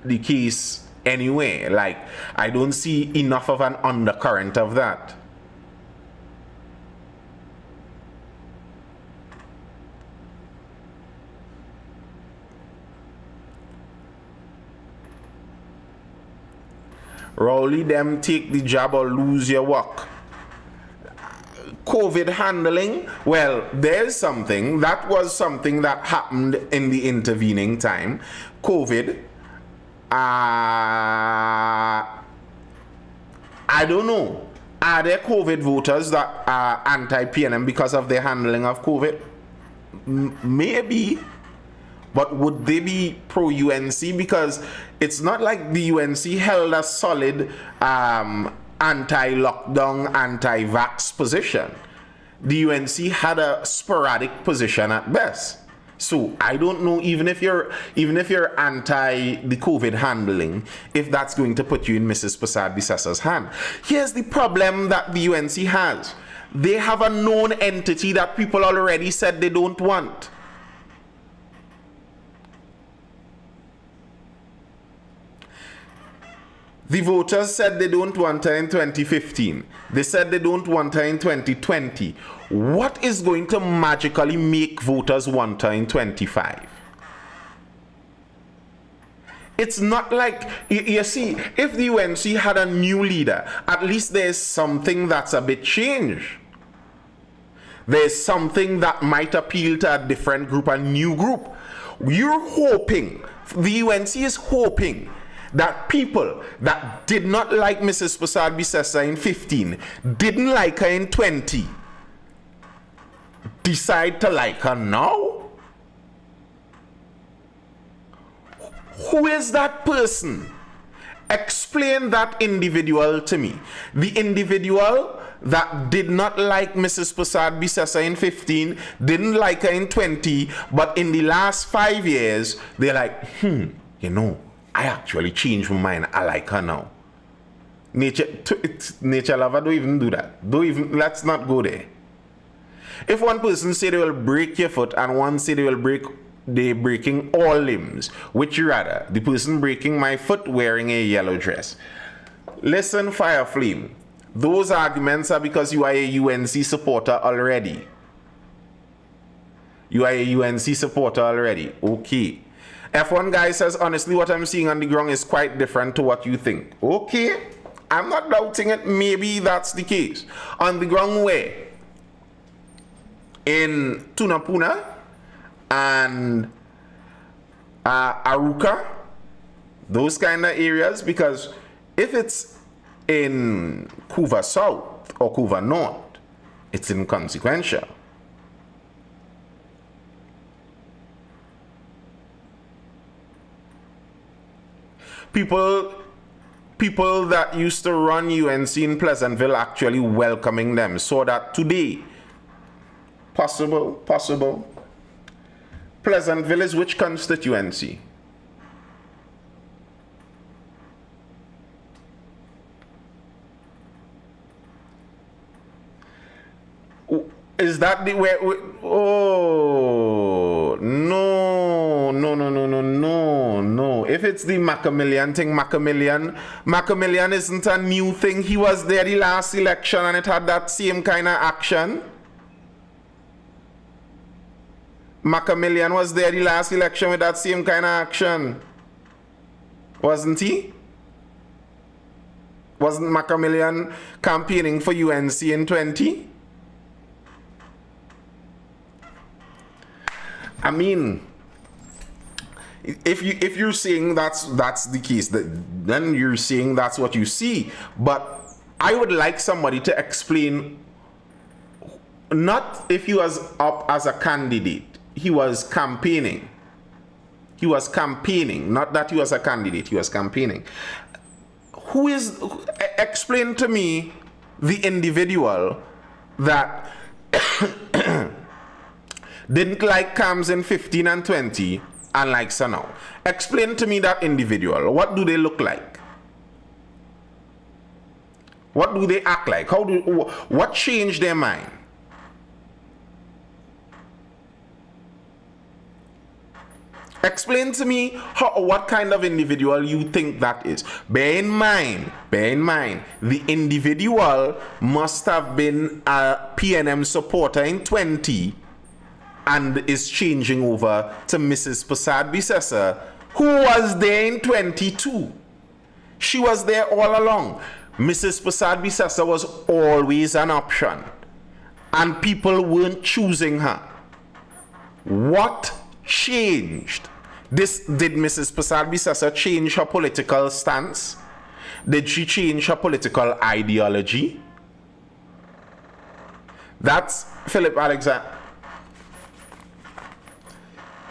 the case anyway. Like, I don't see enough of an undercurrent of that. Rowley, them take the job or lose your work. COVID handling, well, there's something. That was something that happened in the intervening time. COVID. I don't know. Are there COVID voters that are anti-PNM because of their handling of COVID? Maybe. But would they be pro-UNC? Because it's not like the UNC held a solid anti-lockdown, anti-vax position. The UNC had a sporadic position at best. So I don't know, even if you're anti the COVID handling, if that's going to put you in Mrs. Prasad Bissasa's hand. Here's the problem that the UNC has. They have a known entity that people already said they don't want. The voters said they don't want her in 2015. They said they don't want her in 2020. What is going to magically make voters want her in 25? It's not like, you see, if the UNC had a new leader, at least there's something that's a bit changed. There's something that might appeal to a different group, a new group. You're hoping, the UNC is hoping, that people that did not like Mrs. Prasad Bisasa in 15, didn't like her in 20, decide to like her now? Who is that person? Explain that individual to me. The individual that did not like Mrs. Prasad Bisasa in 15, didn't like her in 20, but in the last 5 years, they're like, you know, I actually changed my mind. I like her now. Nature lover don't even do that. Let's not go there. If one person say they will break your foot and one say they breaking all limbs, which you rather? The person breaking my foot wearing a yellow dress. Listen, Fire Flame. Those arguments are because you are a UNC supporter already. You are a UNC supporter already. Okay. F1 guy says, honestly, what I'm seeing on the ground is quite different to what you think. Okay, I'm not doubting it. Maybe that's the case. On the ground where? In Tunapuna and Aruka, those kind of areas, because if it's in Couva South or Couva North, it's inconsequential. People that used to run UNC in Pleasantville actually welcoming them. So that today, possible. Pleasantville is which constituency? Is that the where? Oh no! If it's the Macmillan thing, Macmillan isn't a new thing. He was there the last election and it had that same kind of action. Macmillan was there the last election with that same kind of action, wasn't he? Wasn't Macmillan campaigning for UNC in 20? I mean, if you're saying that's the case, then you're saying that's what you see. But I would like somebody to explain, not if he was up as a candidate, he was campaigning. He was campaigning, not that he was a candidate, he was campaigning. Explain to me the individual that didn't like cams in 15 and 20 and likes her now. Explain to me that individual. What do they look like? What do they act like? What changed their mind? Explain to me what kind of individual you think that is. Bear in mind, the individual must have been a PNM supporter in 20 and is changing over to Mrs. Prasad Bisesa, who was there in 22. She was there all along. Mrs. Prasad Bisesa was always an option, and people weren't choosing her. What changed? Did Mrs. Prasad Bisesa change her political stance? Did she change her political ideology? That's Philip Alexander.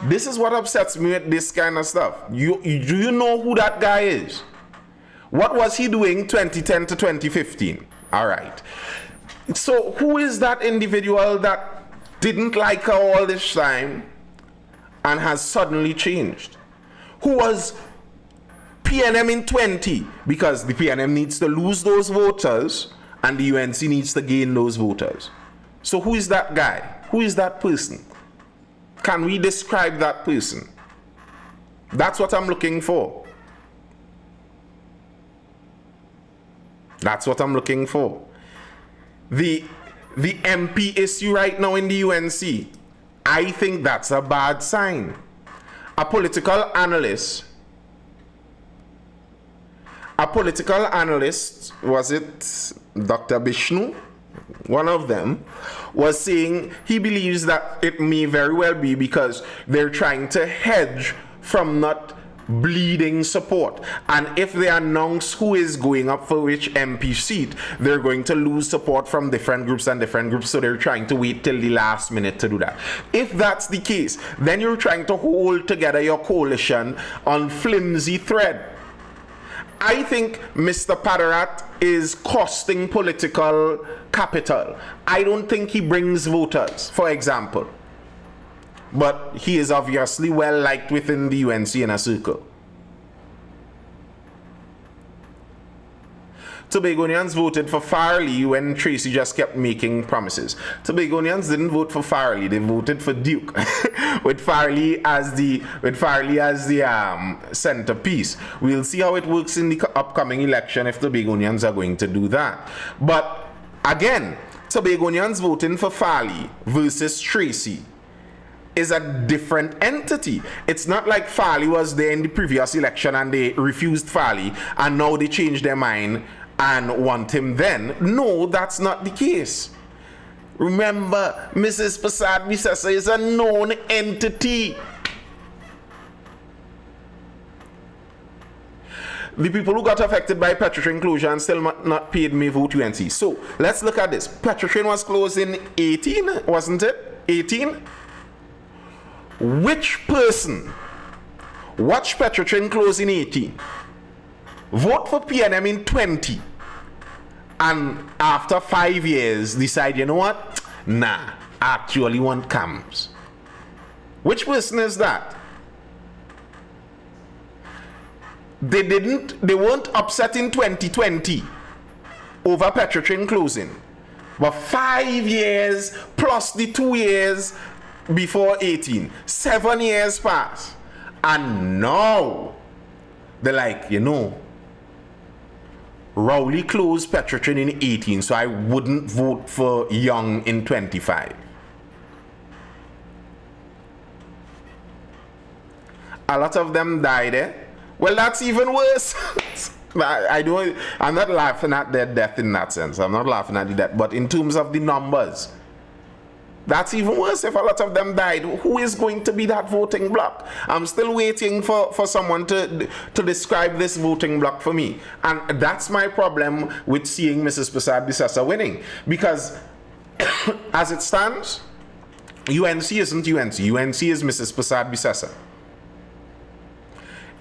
This is what upsets me with this kind of stuff. Do you know who that guy is? What was he doing 2010 to 2015? All right. So who is that individual that didn't like her all this time and has suddenly changed? Who was PNM in 20? Because the PNM needs to lose those voters and the UNC needs to gain those voters. So who is that guy? Who is that person? Can we describe that person? That's what I'm looking for. That's what I'm looking for. The MP issue right now in the UNC, I think that's a bad sign. A political analyst, was it Dr. Bishnu? One of them was saying he believes that it may very well be because they're trying to hedge from not bleeding support, and if they announce who is going up for which MP seat, they're going to lose support from different groups, so they're trying to wait till the last minute to do that. If that's the case, then you're trying to hold together your coalition on flimsy thread. I think Mr. Padarat is costing political capital. I don't think he brings voters, for example. But he is obviously well liked within the UNC inner circle. Tobagonians voted for Farley when Tracy just kept making promises. Tobagonians didn't vote for Farley; they voted for Duke, with Farley as the centerpiece. We'll see how it works in the upcoming election if Tobagonians are going to do that. But again, Tobagonians voting for Farley versus Tracy is a different entity. It's not like Farley was there in the previous election and they refused Farley and now they changed their mind and want him then. No, that's not the case. Remember, Mrs. Prasad Bisesa is a known entity. The people who got affected by Petrotrin closure and still not paid may vote UNC. So let's look at this. Petrotrin was closed in 18, wasn't it? 18? Which person watch Petrotrin close in 18, vote for PNM in 20, and after 5 years decide, you know what? Nah, I actually want cams. Which person is that? They weren't upset in 2020 over Petrotrin closing. But 5 years plus the 2 years before 18, 7 years pass, and now they're like, you know, Rowley closed Petrotrin in 18, so I wouldn't vote for Young in 25. A lot of them died, eh? Well, that's even worse. I'm not laughing at their death in that sense. I'm not laughing at the death, but in terms of the numbers, that's even worse. If a lot of them died, who is going to be that voting bloc? I'm still waiting for someone to describe this voting bloc for me. And that's my problem with seeing Mrs. Prasad Bisesa winning. Because as it stands, UNC isn't UNC. UNC is Mrs. Prasad Bisesa.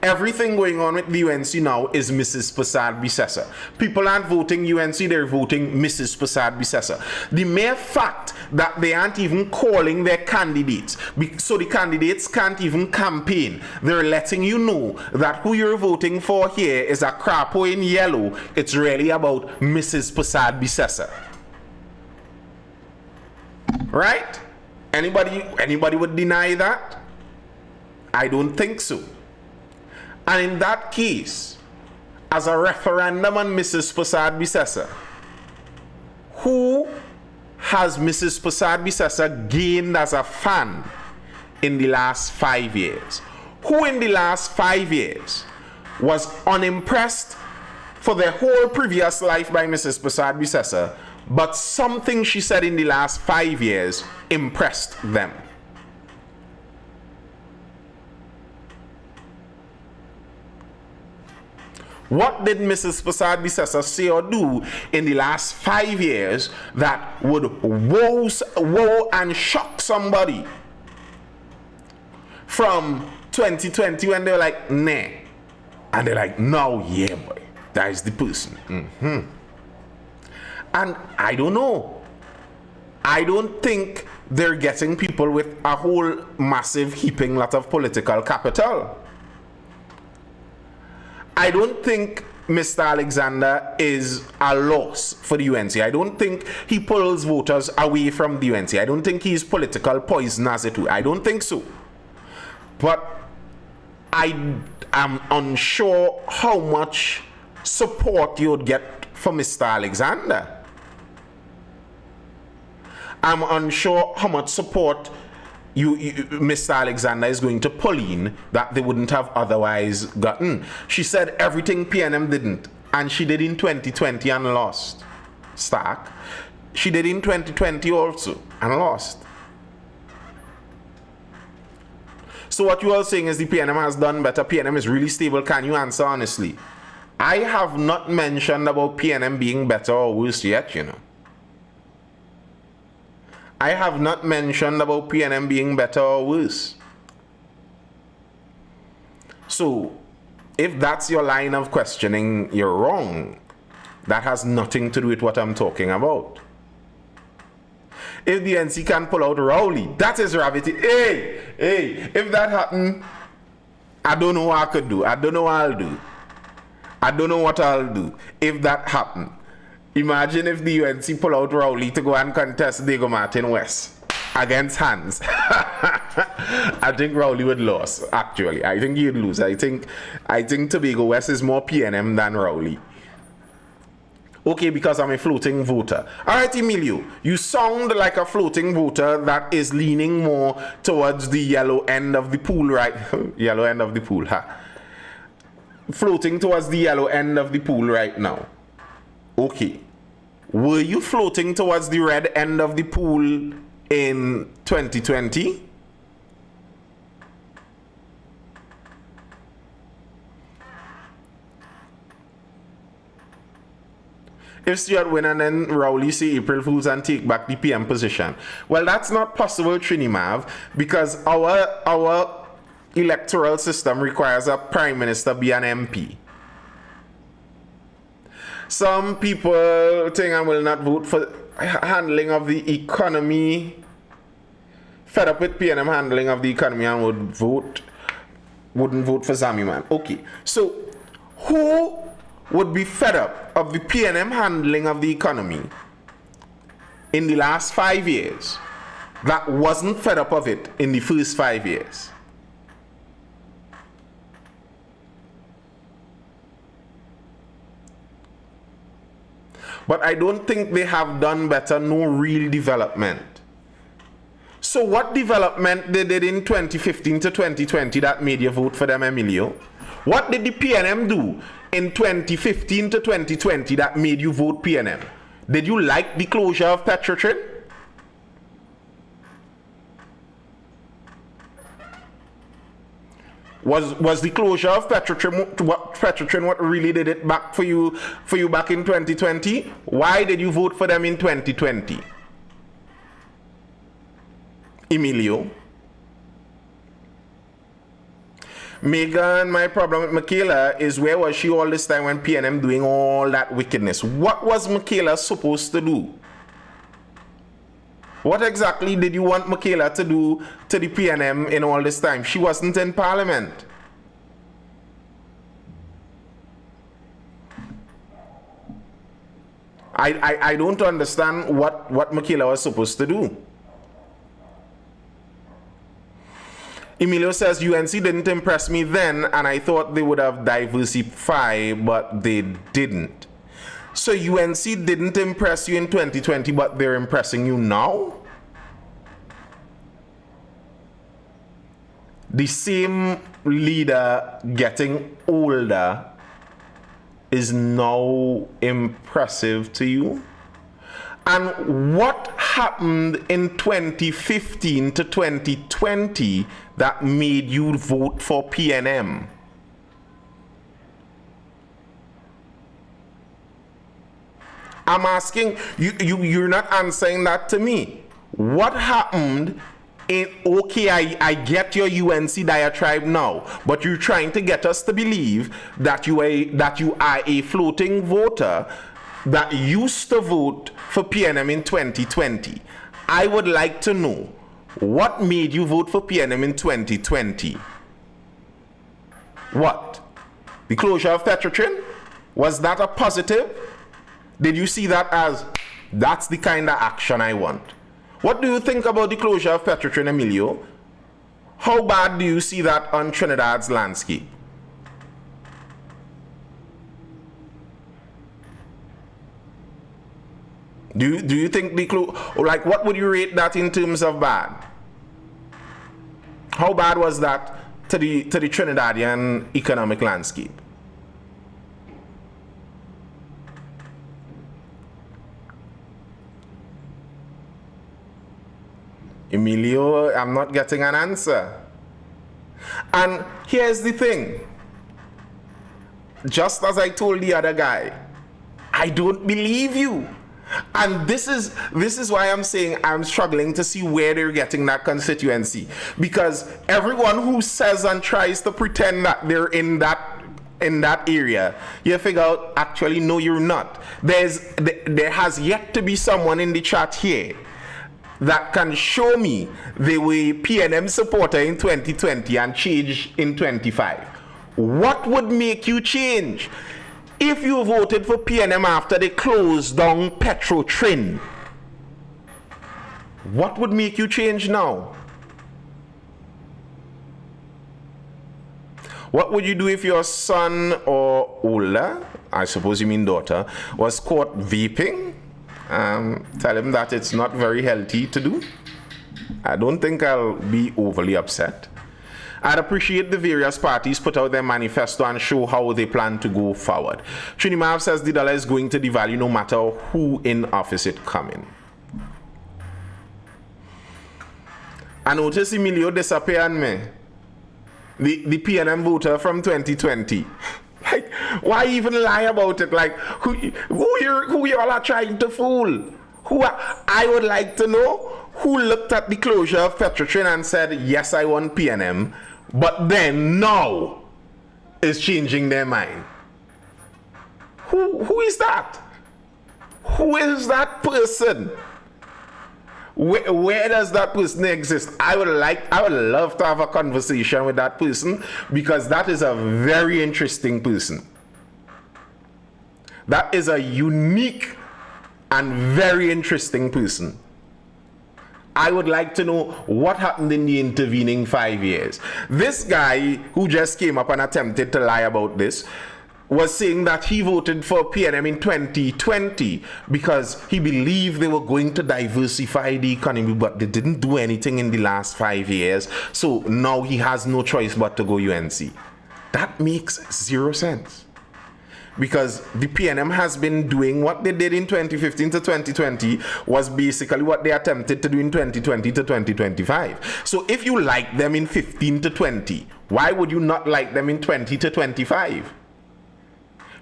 Everything going on with the UNC now is Mrs. Prasad Bisesa. People aren't voting UNC, they're voting Mrs. Prasad Bisesa. The mere fact that they aren't even calling their candidates, so the candidates can't even campaign, they're letting you know that who you're voting for here is a crapo in yellow. It's really about Mrs. Prasad Bisesa. Right? Anybody would deny that? I don't think so. And in that case, as a referendum on Mrs. Prasad Bisesa, who has Mrs. Prasad Bisesa gained as a fan in the last 5 years? Who in the last 5 years was unimpressed for their whole previous life by Mrs. Prasad Bisesa, but something she said in the last 5 years impressed them? What did Mrs. Prasad Bisesa say or do in the last 5 years that would woe and shock somebody from 2020 when they were like, nah, and they're like, no, yeah, boy, that is the person. And I don't know. I don't think they're getting people with a whole massive heaping lot of political capital. I don't think Mr. Alexander is a loss for the UNC. I don't think he pulls voters away from the UNC. I don't think he's political poison as it were. I don't think so. But I am unsure how much support you would get for Mr. Alexander. I'm unsure how much support Mr. Alexander is going to pull in that they wouldn't have otherwise gotten. She said everything PNM didn't, and she did in 2020 and lost. Stark. She did in 2020 also and lost. So what you are saying is the PNM has done better. PNM is really stable. Can you answer honestly? I have not mentioned about PNM being better or worse yet, you know. I have not mentioned about PNM being better or worse. So, if that's your line of questioning, you're wrong. That has nothing to do with what I'm talking about. If the NC can pull out Rowley, that is gravity. Hey, if that happened, I don't know what I could do. I don't know what I'll do. I don't know what I'll do if that happened. Imagine if the UNC pull out Rowley to go and contest Diego Martin West against Hans. I think Rowley would lose, actually. I think he'd lose. I think Tobago West is more PNM than Rowley. Okay, because I'm a floating voter. Alright, Emilio, you sound like a floating voter that is leaning more towards the yellow end of the pool, right? Yellow end of the pool, huh? Floating towards the yellow end of the pool right now. Okay. Were you floating towards the red end of the pool in 2020? If Stuart win and then Rowley say April Fools and take back the PM position. Well, that's not possible, Trinimav, because our electoral system requires a prime minister be an MP. Some people think I will not vote for handling of the economy. Fed up with PNM handling of the economy and wouldn't vote for Zamiman. Okay, so who would be fed up of the PNM handling of the economy in the last 5 years that wasn't fed up of it in the first 5 years? But I don't think they have done better, no real development. So what development they did in 2015 to 2020 that made you vote for them, Emilio? What did the PNM do in 2015 to 2020 that made you vote PNM? Did you like the closure of Petrotrin? Was the closure of Petrotrin what really did it back for you back in 2020? Why did you vote for them in 2020? Emilio? Megan, my problem with Michaela is where was she all this time when PNM doing all that wickedness? What was Michaela supposed to do? What exactly did you want Michaela to do to the PNM in all this time? She wasn't in Parliament. I don't understand what Michaela was supposed to do. Emilio says, UNC didn't impress me then, and I thought they would have diversified, but they didn't. So UNC didn't impress you in 2020, but they're impressing you now? The same leader getting older is now impressive to you? And what happened in 2015 to 2020 that made you vote for PNM? I'm asking you, you're not answering that to me. What happened okay, I get your UNC diatribe now, but you're trying to get us to believe that you are a floating voter that used to vote for PNM in 2020. I would like to know what made you vote for PNM in 2020. What? The closure of Tetratrin? Was that a positive? Did you see that as, that's the kind of action I want? What do you think about the closure of Tetratrin, Emilio? How bad do you see that on Trinidad's landscape? Do you think like, what would you rate that in terms of bad? How bad was that to the Trinidadian economic landscape? Emilio, I'm not getting an answer. And here's the thing. Just as I told the other guy, I don't believe you. And this is why I'm saying I'm struggling to see where they're getting that constituency. Because everyone who says and tries to pretend that they're in that area, you figure out, actually, no, you're not. There has yet to be someone in the chat here that can show me they were PNM supporter in 2020 and change in 25. What would make you change? If you voted for PNM after they closed down Petrotrin, what would make you change now? What would you do if your son or older, I suppose you mean daughter, was caught vaping? Tell him that it's not very healthy to do. I don't think I'll be overly upset. I'd appreciate the various parties put out their manifesto and show how they plan to go forward. Trinimav says the dollar is going to devalue no matter who in office it coming. I notice Emilio disappeared me. The PNM voter from 2020. Like, why even lie about it? Like, who you all are trying to fool? I would like to know who looked at the closure of Petrotrin and said, yes, I want PNM, but then now is changing their mind. Who is that? Who is that person? Where does that person exist? I would love to have a conversation with that person, because that is a very interesting person. That is a unique and very interesting person. I would like to know what happened in the intervening 5 years. This guy who just came up and attempted to lie about this was saying that he voted for PNM in 2020 because he believed they were going to diversify the economy, but they didn't do anything in the last 5 years. So now he has no choice but to go UNC. That makes zero sense. Because the PNM has been doing what they did in 2015 to 2020 was basically what they attempted to do in 2020 to 2025. So if you like them in 15 to 20, why would you not like them in 20 to 25?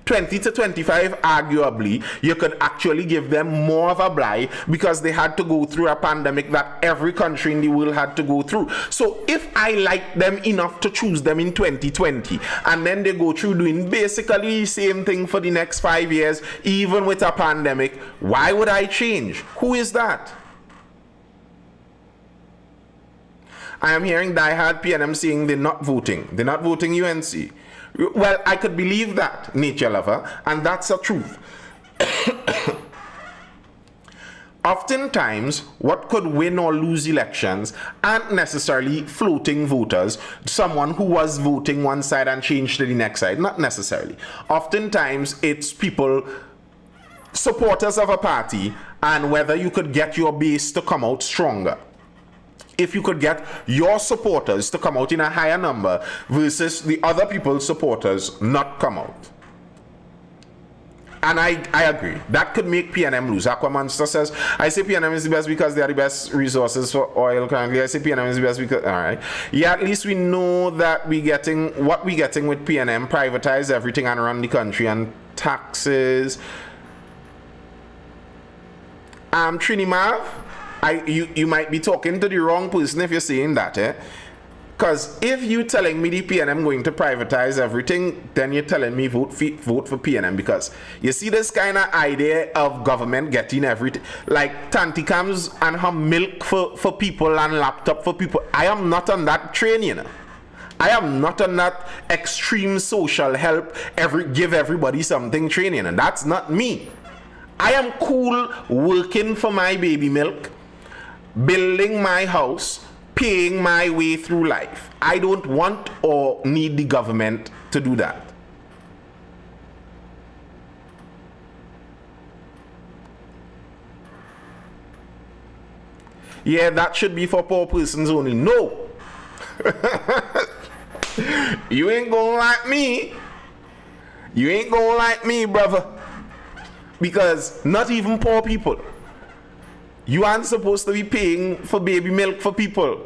20 to 25, arguably, you could actually give them more of a blight because they had to go through a pandemic that every country in the world had to go through. So if I like them enough to choose them in 2020, and then they go through doing basically the same thing for the next 5 years, even with a pandemic, why would I change? Who is that? I am hearing diehard PNM saying they're not voting. They're not voting UNC. Well, I could believe that, nature lover, and that's the truth. Oftentimes, what could win or lose elections aren't necessarily floating voters, someone who was voting one side and changed to the next side. Not necessarily. Oftentimes, it's people, supporters of a party, and whether you could get your base to come out stronger. If you could get your supporters to come out in a higher number versus the other people's supporters not come out. And I agree. That could make PNM lose. Aquamonster says, I say PNM is the best because they are the best resources for oil currently. I say PNM is the best because, all right. Yeah, at least we know that we're getting what we're getting with PNM, privatize everything and run the country and taxes. Trinimav, you might be talking to the wrong person if you're saying that, eh? Because if you telling me the PNM going to privatize everything, then you're telling me vote for PNM. Because you see this kind of idea of government getting everything, like tanticams and her milk for people and laptop for people. I am not on that train, you know. I am not on that extreme social help, give everybody something train, you know. That's not me. I am cool working for my baby milk, building my house, paying my way through life. I don't want or need the government to do that. Yeah, that should be for poor persons only. No. You ain't gonna like me. You ain't gonna like me, brother. Because not even poor people. You aren't supposed to be paying for baby milk for people.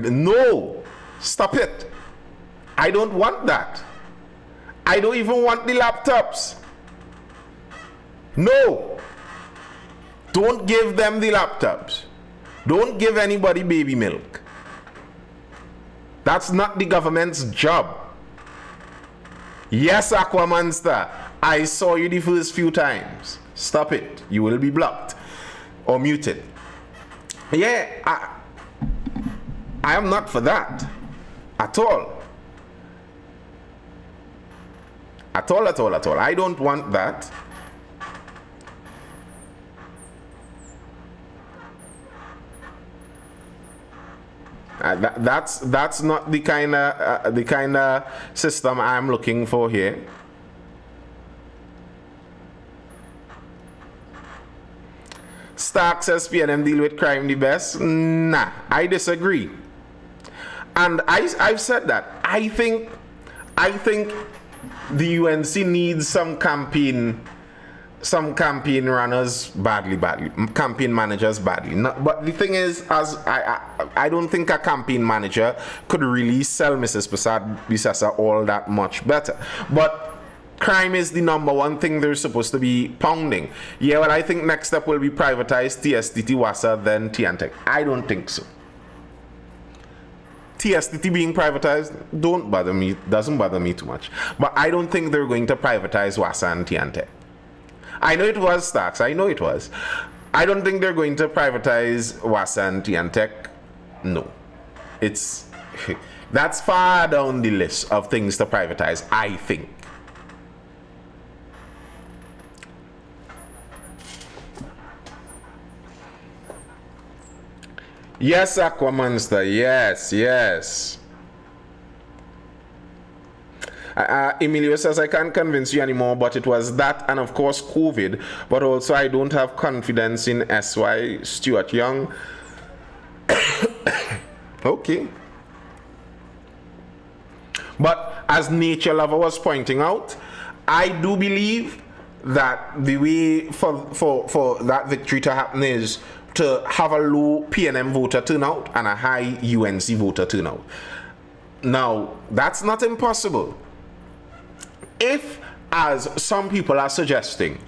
No. Stop it. I don't want that. I don't even want the laptops. No. Don't give them the laptops. Don't give anybody baby milk. That's not the government's job. Yes, Aquamonster, I saw you the first few times. Stop it. You will be blocked or muted. Yeah, I am not for that. At all. At all, at all, at all. I don't want that. That's not the kind of system I'm looking for here. Stark says PNM deal with crime the best. Nah, I disagree. And I've said that. I think the UNC needs some campaign runners badly, campaign managers badly. But the thing is, as I don't think a campaign manager could really sell Mrs. Bisasa all that much better. But crime is the number one thing they're supposed to be pounding. Yeah, well, I think next step will be privatize TSTT, WASA, then Tiantec. I don't think so. TSTT being privatized doesn't bother me too much. But I don't think they're going to privatize WASA and Tiantec. I know it was Starks. I know it was. I don't think they're going to privatize WASA and Tiantec. No. That's far down the list of things to privatize, I think. Yes, Aquamonster. Yes. Emilio says, I can't convince you anymore, but it was that and of course COVID, but also I don't have confidence in SY Stuart Young. Okay. But as Nature Lover was pointing out, I do believe that the way for that victory to happen is to have a low PNM voter turnout and a high UNC voter turnout. Now, that's not impossible. If, as some people are suggesting,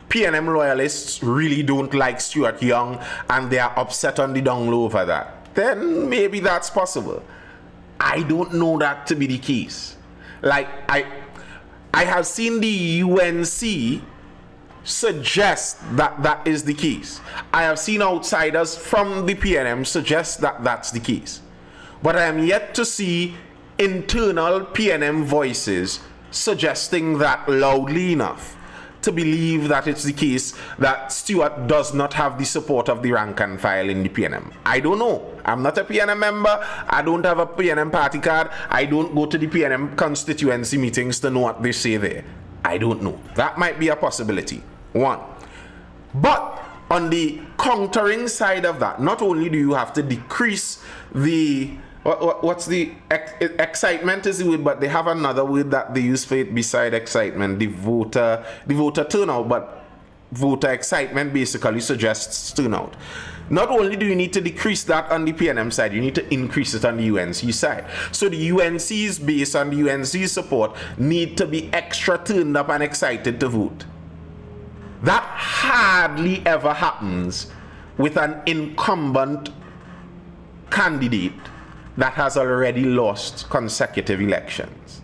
PNM loyalists really don't like Stuart Young and they are upset on the down low over that, then maybe that's possible. I don't know that to be the case. Like, I have seen the UNC suggest that that is the case. I have seen outsiders from the PNM suggest that that's the case. But I am yet to see internal PNM voices suggesting that loudly enough to believe that it's the case that Stuart does not have the support of the rank and file in the PNM. I don't know. I'm not a PNM member. I don't have a PNM party card. I don't go to the PNM constituency meetings to know what they say there. I don't know. That might be a possibility. One. But on the countering side of that, not only do you have to decrease the what's the excitement is the word, but they have another word that they use for it beside excitement, the voter turnout, but voter excitement basically suggests turnout. Not only do you need to decrease that on the PNM side, you need to increase it on the UNC side. So the UNC's base and the UNC's support need to be extra turned up and excited to vote. That hardly ever happens with an incumbent candidate that has already lost consecutive elections.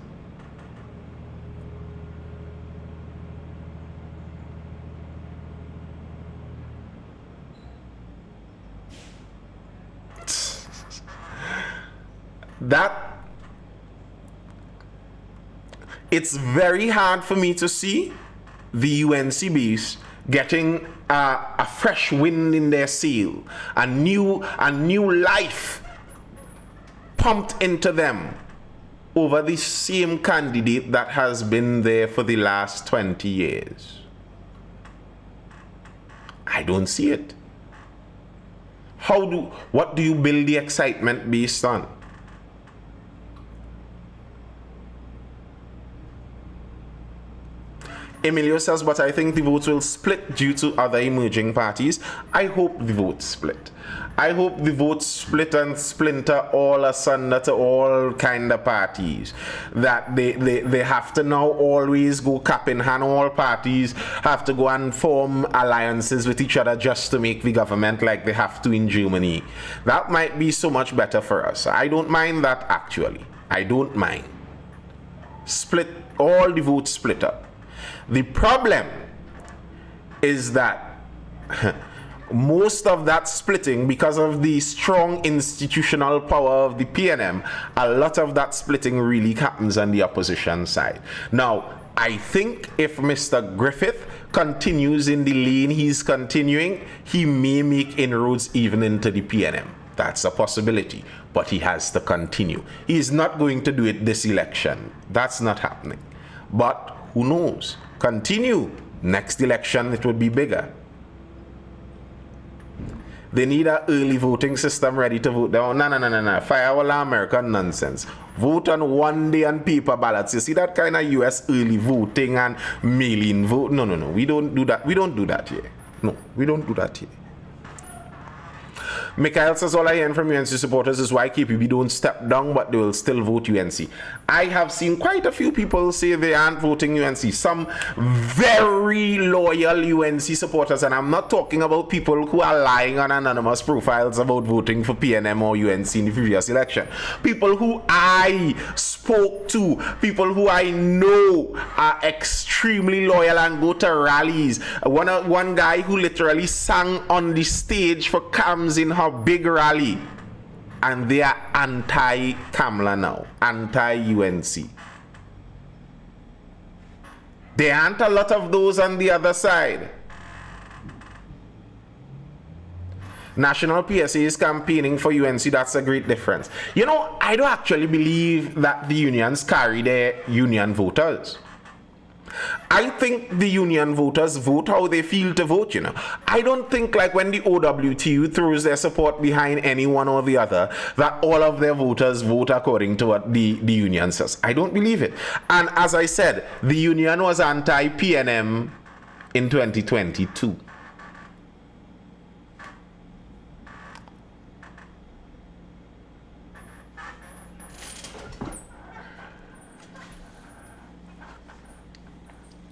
That it's very hard for me to see the UNC base getting a fresh wind in their sail, a new life pumped into them over the same candidate that has been there for the last 20 years. I don't see it. What do you build the excitement based on? Emilio says, but I think the votes will split due to other emerging parties. I hope the votes split. I hope the votes split and splinter all asunder to all kind of parties. That they have to now always go cap in hand. All parties have to go and form alliances with each other just to make the government like they have to in Germany. That might be so much better for us. I don't mind that actually. I don't mind. Split, all the votes split up. The problem is that most of that splitting, because of the strong institutional power of the PNM, a lot of that splitting really happens on the opposition side. Now, I think if Mr. Griffith continues in the lane he's continuing, he may make inroads even into the PNM. That's a possibility, but he has to continue. He's not going to do it this election. That's not happening. But who knows? Continue. Next election, it would be bigger. They need an early voting system ready to vote down. No. Fire all American nonsense. Vote on one day on paper ballots. You see that kind of US early voting and mail-in vote? No. We don't do that. We don't do that here. No, we don't do that here. Mikhail says, all I hear from UNC supporters is why KPB don't step down, but they will still vote UNC. I have seen quite a few people say they aren't voting UNC. Some very loyal UNC supporters, and I'm not talking about people who are lying on anonymous profiles about voting for PNM or UNC in the previous election. People who I spoke to, people who I know are extremely loyal and go to rallies. One guy who literally sang on the stage for Cams in her big rally, and they are anti-Kamala now, anti-UNC. There aren't a lot of those on the other side. National PSA is campaigning for UNC. That's a great difference. You know, I don't actually believe that the unions carry their union voters. I think the union voters vote how they feel to vote, you know. I don't think like when the OWTU throws their support behind any one or the other, that all of their voters vote according to what the union says. I don't believe it. And as I said, the union was anti-PNM in 2022.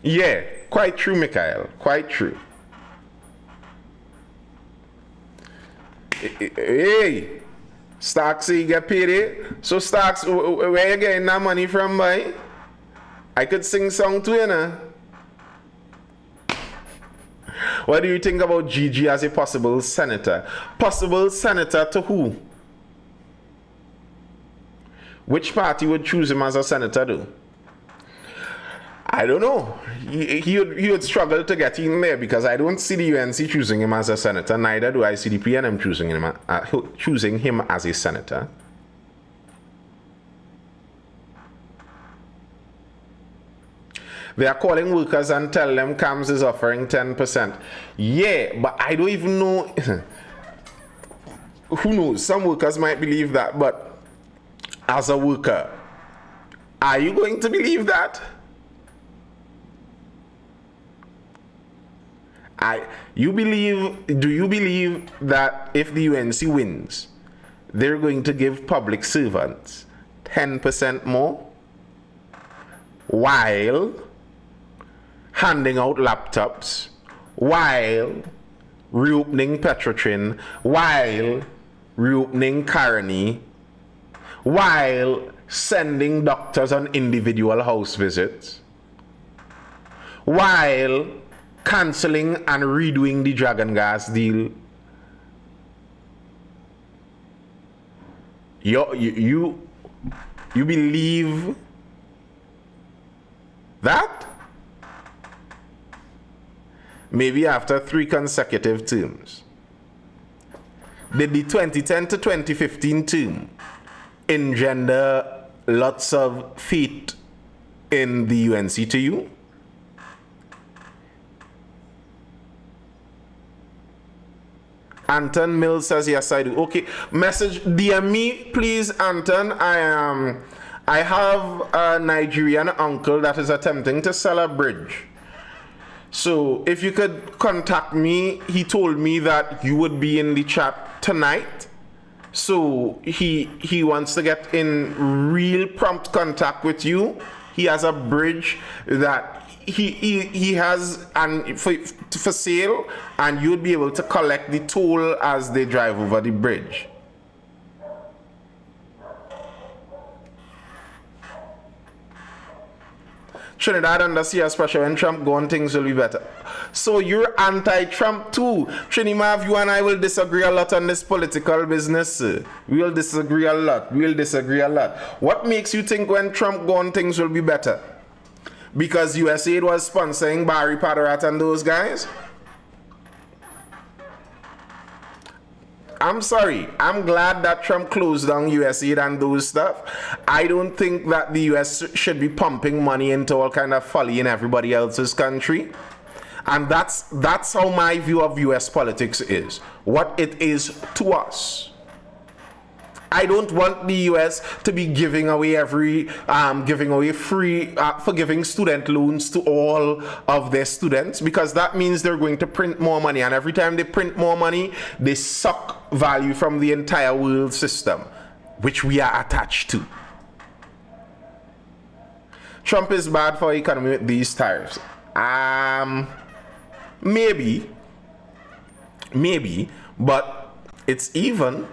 Yeah, quite true, Mikhail. Quite true. Hey, Starks, you get paid, eh? So Starks, where you getting that money from, boy? I could sing song too, you know. What do you think about Gigi as a possible senator? Possible senator to who? Which party would choose him as a senator, though? I don't know. He would struggle to get in there because I don't see the UNC choosing him as a senator. Neither do I see the PNM choosing him as a senator. They are calling workers and tell them CAMS is offering 10%. Yeah, but I don't even know. Who knows? Some workers might believe that, but as a worker, are you going to believe that? Do you believe that if the UNC wins, they're going to give public servants 10% more while handing out laptops, while reopening Petrotrin, while reopening Carney, while sending doctors on individual house visits, while cancelling and redoing the Dragon Gas deal? You believe that? Maybe after 3 consecutive terms. Did the 2010 to 2015 term engender lots of faith in the UNC to you? Anton Mills says yes I do. Okay, message DM me please, Anton. I have a Nigerian uncle that is attempting to sell a bridge. So if you could contact me, he told me that you would be in the chat tonight. So he wants to get in real prompt contact with you. He has a bridge that he has and for sale, and you'll be able to collect the toll as they drive over the bridge. Trinidad under CS pressure. When Trump gone, things will be better. So you're anti-Trump too. Trinimav, you and I will disagree a lot on this political business. We'll disagree a lot. What makes you think when Trump gone, things will be better? Because USAID was sponsoring Barry Padarat and those guys? I'm sorry. I'm glad that Trump closed down USAID and those stuff. I don't think that the US should be pumping money into all kind of folly in everybody else's country. And that's how my view of US politics is. What it is to us. I don't want the US to be giving away free, forgiving student loans to all of their students, because that means they're going to print more money. And every time they print more money, they suck value from the entire world system, which we are attached to. Trump is bad for economy with these tariffs. Maybe, but it's even.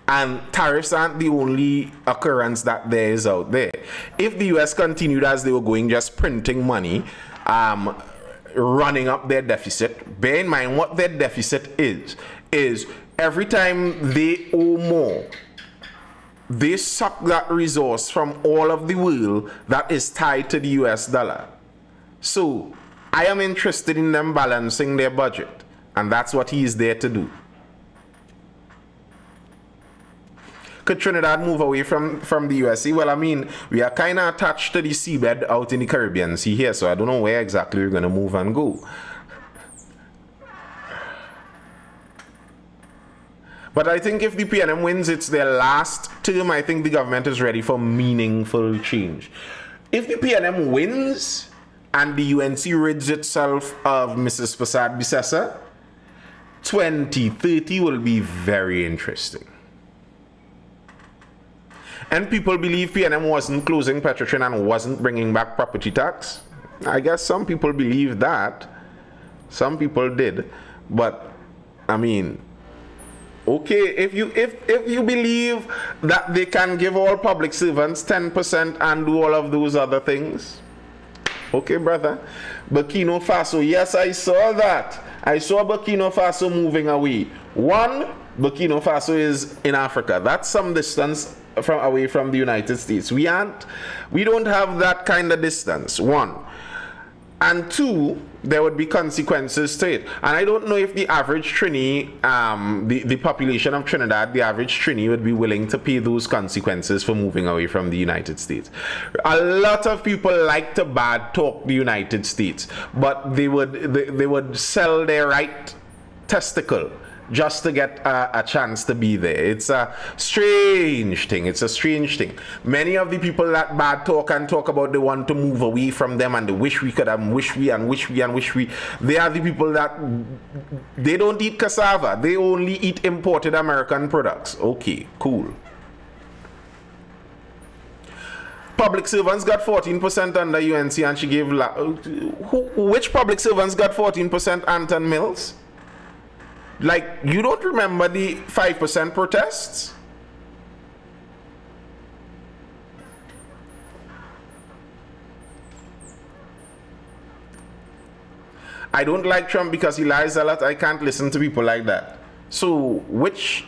And tariffs aren't the only occurrence that there is out there. If the US continued as they were going, just printing money, running up their deficit, bear in mind what their deficit is every time they owe more, they suck that resource from all of the world that is tied to the US dollar. So I am interested in them balancing their budget, and that's what he is there to do. Could Trinidad move away from the USA? Well, I mean, we are kind of attached to the seabed out in the Caribbean Sea here, so I don't know where exactly we're going to move and go. But I think if the PNM wins, it's their last term. I think the government is ready for meaningful change. If the PNM wins and the UNC rids itself of Mrs. Prasad Bisesa, 2030 will be very interesting. And people believe PNM wasn't closing Petrotrin and wasn't bringing back property tax. I guess some people believe that. Some people did. But, I mean, okay, if you believe that they can give all public servants 10% and do all of those other things, okay, brother. Burkina Faso, yes, I saw that. I saw Burkina Faso moving away. One, Burkina Faso is in Africa. That's some distance away from the United States. We don't have that kind of distance. One. And two, there would be consequences to it. And I don't know if the average Trini, the population of Trinidad, the average Trini would be willing to pay those consequences for moving away from the United States. A lot of people like to bad talk the United States, but they would sell their right testicle just to get a chance to be there. It's a strange thing. It's a strange thing. Many of the people that bad talk and talk about they want to move away from them and they wish we could have, wish we. They are the people that they don't eat cassava. They only eat imported American products. Okay, cool. Public servants got 14% under UNC and she gave... which public servants got 14%? Anton Mills? Like, you don't remember the 5% protests? I don't like Trump because he lies a lot. I can't listen to people like that. So, which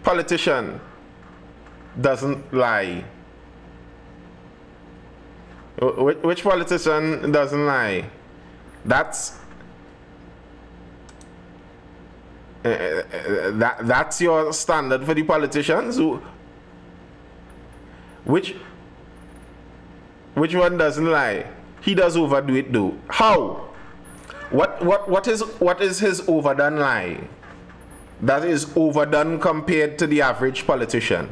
politician doesn't lie? Which politician doesn't lie? That's your standard for the politicians. Which one doesn't lie? He does overdo it though. How? What is his overdone lie that is overdone compared to the average politician?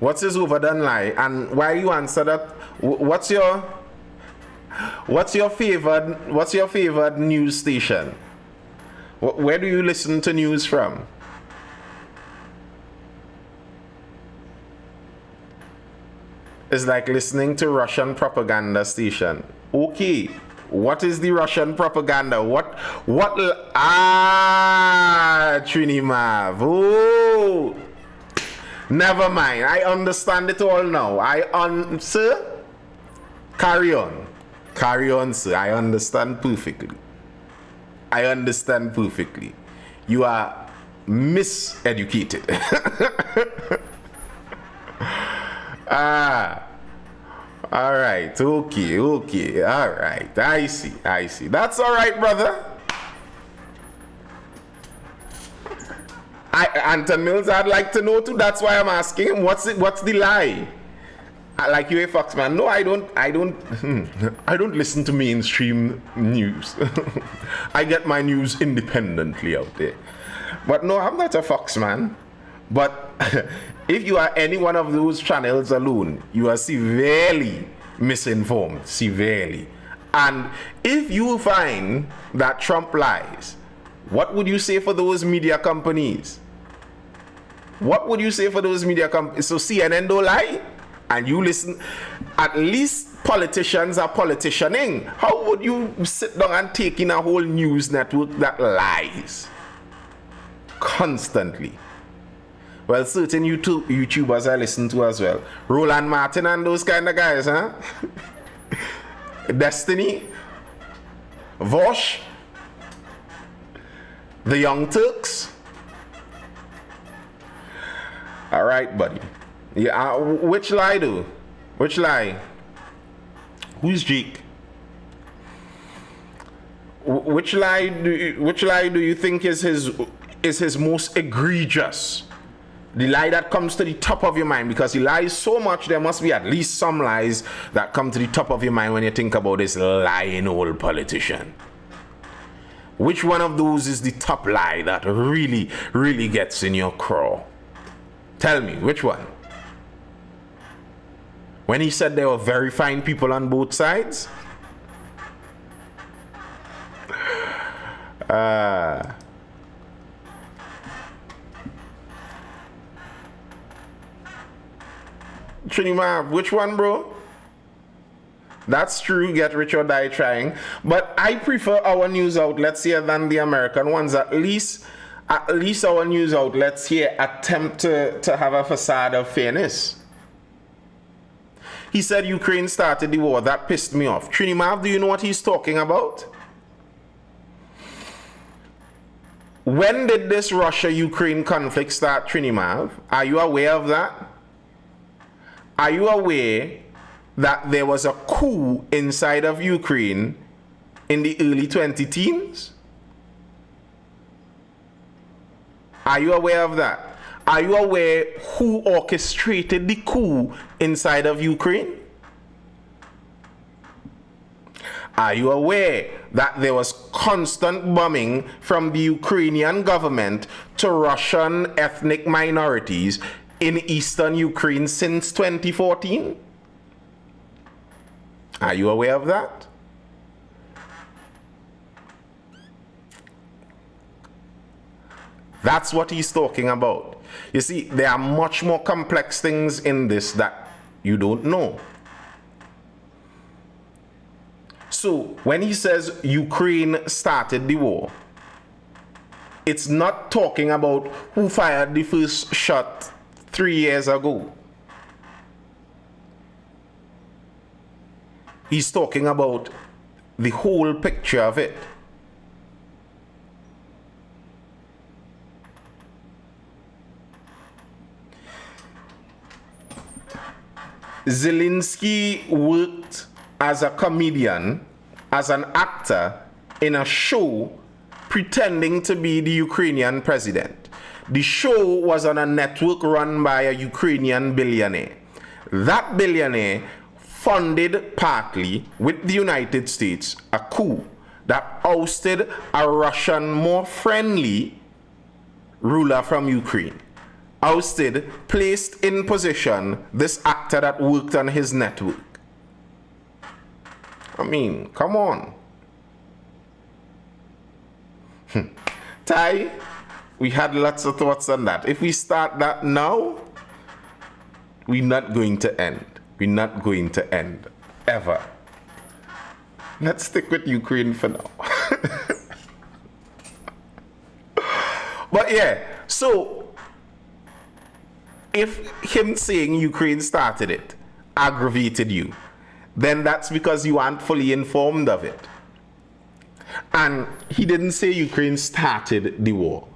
What's his overdone lie? And while you answer that, what's your favorite news station? Where do you listen to news from? It's like listening to Russian propaganda station. Okay, what is the Russian propaganda? Trinimav. Oh, never mind. I understand it all now. Sir, carry on. Carry on, sir. I understand perfectly. You are miseducated. All right. Okay. All right. I see. That's all right, brother. Anton Mills, I'd like to know too. That's why I'm asking him. What's the lie? Like you, a Foxman. No, I don't listen to mainstream news. I get my news independently out there. But no, I'm not a Foxman. But if you are any one of those channels alone, you are severely misinformed. Severely. And if you find that Trump lies, what would you say for those media companies? What would you say for those media companies? So CNN don't lie? And you listen, at least politicians are politicianing. How would you sit down and take in a whole news network that lies constantly? Well, certain YouTubers I listen to as well. Roland Martin and those kind of guys, huh? Destiny, Vosh, the Young Turks. All right, buddy. Yeah, which lie do? Which lie? Who's Jake? Which lie do you think is his most egregious? The lie that comes to the top of your mind, because he lies so much, there must be at least some lies that come to the top of your mind when you think about this lying old politician. Which one of those is the top lie that really, really gets in your craw? Tell me, which one? When he said there were very fine people on both sides? Trinidad, which one, bro? That's true, get rich or die trying. But I prefer our news outlets here than the American ones. At least our news outlets here attempt to have a facade of fairness. He said Ukraine started the war. That pissed me off. Trinidad, do you know what he's talking about? When did this Russia-Ukraine conflict start, Trinidad? Are you aware of that? Are you aware that there was a coup inside of Ukraine in the early 2010s? Are you aware of that? Are you aware who orchestrated the coup inside of Ukraine? Are you aware that there was constant bombing from the Ukrainian government to Russian ethnic minorities in eastern Ukraine since 2014? Are you aware of that? That's what he's talking about. You see, there are much more complex things in this that you don't know. So, when he says Ukraine started the war, it's not talking about who fired the first shot 3 years ago. He's talking about the whole picture of it. Zelensky worked as a comedian, as an actor in a show pretending to be the Ukrainian president. The show was on a network run by a Ukrainian billionaire. That billionaire funded partly with the United States a coup that ousted a Russian more friendly ruler from Ukraine. Ousted, placed in position this actor that worked on his network. I mean, come on. Ty, we had lots of thoughts on that. If we start that now, we're not going to end. We're not going to end. Ever. Let's stick with Ukraine for now. But yeah, so if him saying Ukraine started it aggravated you, then that's because you aren't fully informed of it. And he didn't say Ukraine started the war.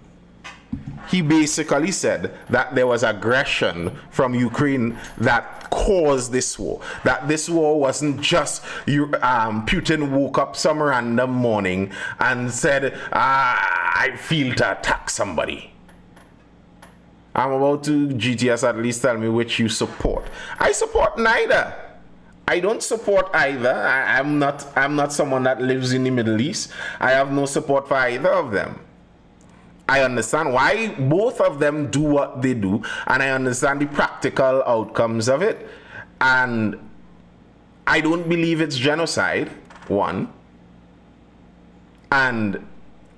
He basically said that there was aggression from Ukraine that caused this war. That this war wasn't just Putin woke up some random morning and said, I feel to attack somebody. I'm about to GTS at least tell me which you support. I support neither. I don't support either. I'm not someone that lives in the Middle East. I have no support for either of them. I understand why both of them do what they do, and I understand the practical outcomes of it. And I don't believe it's genocide, one. And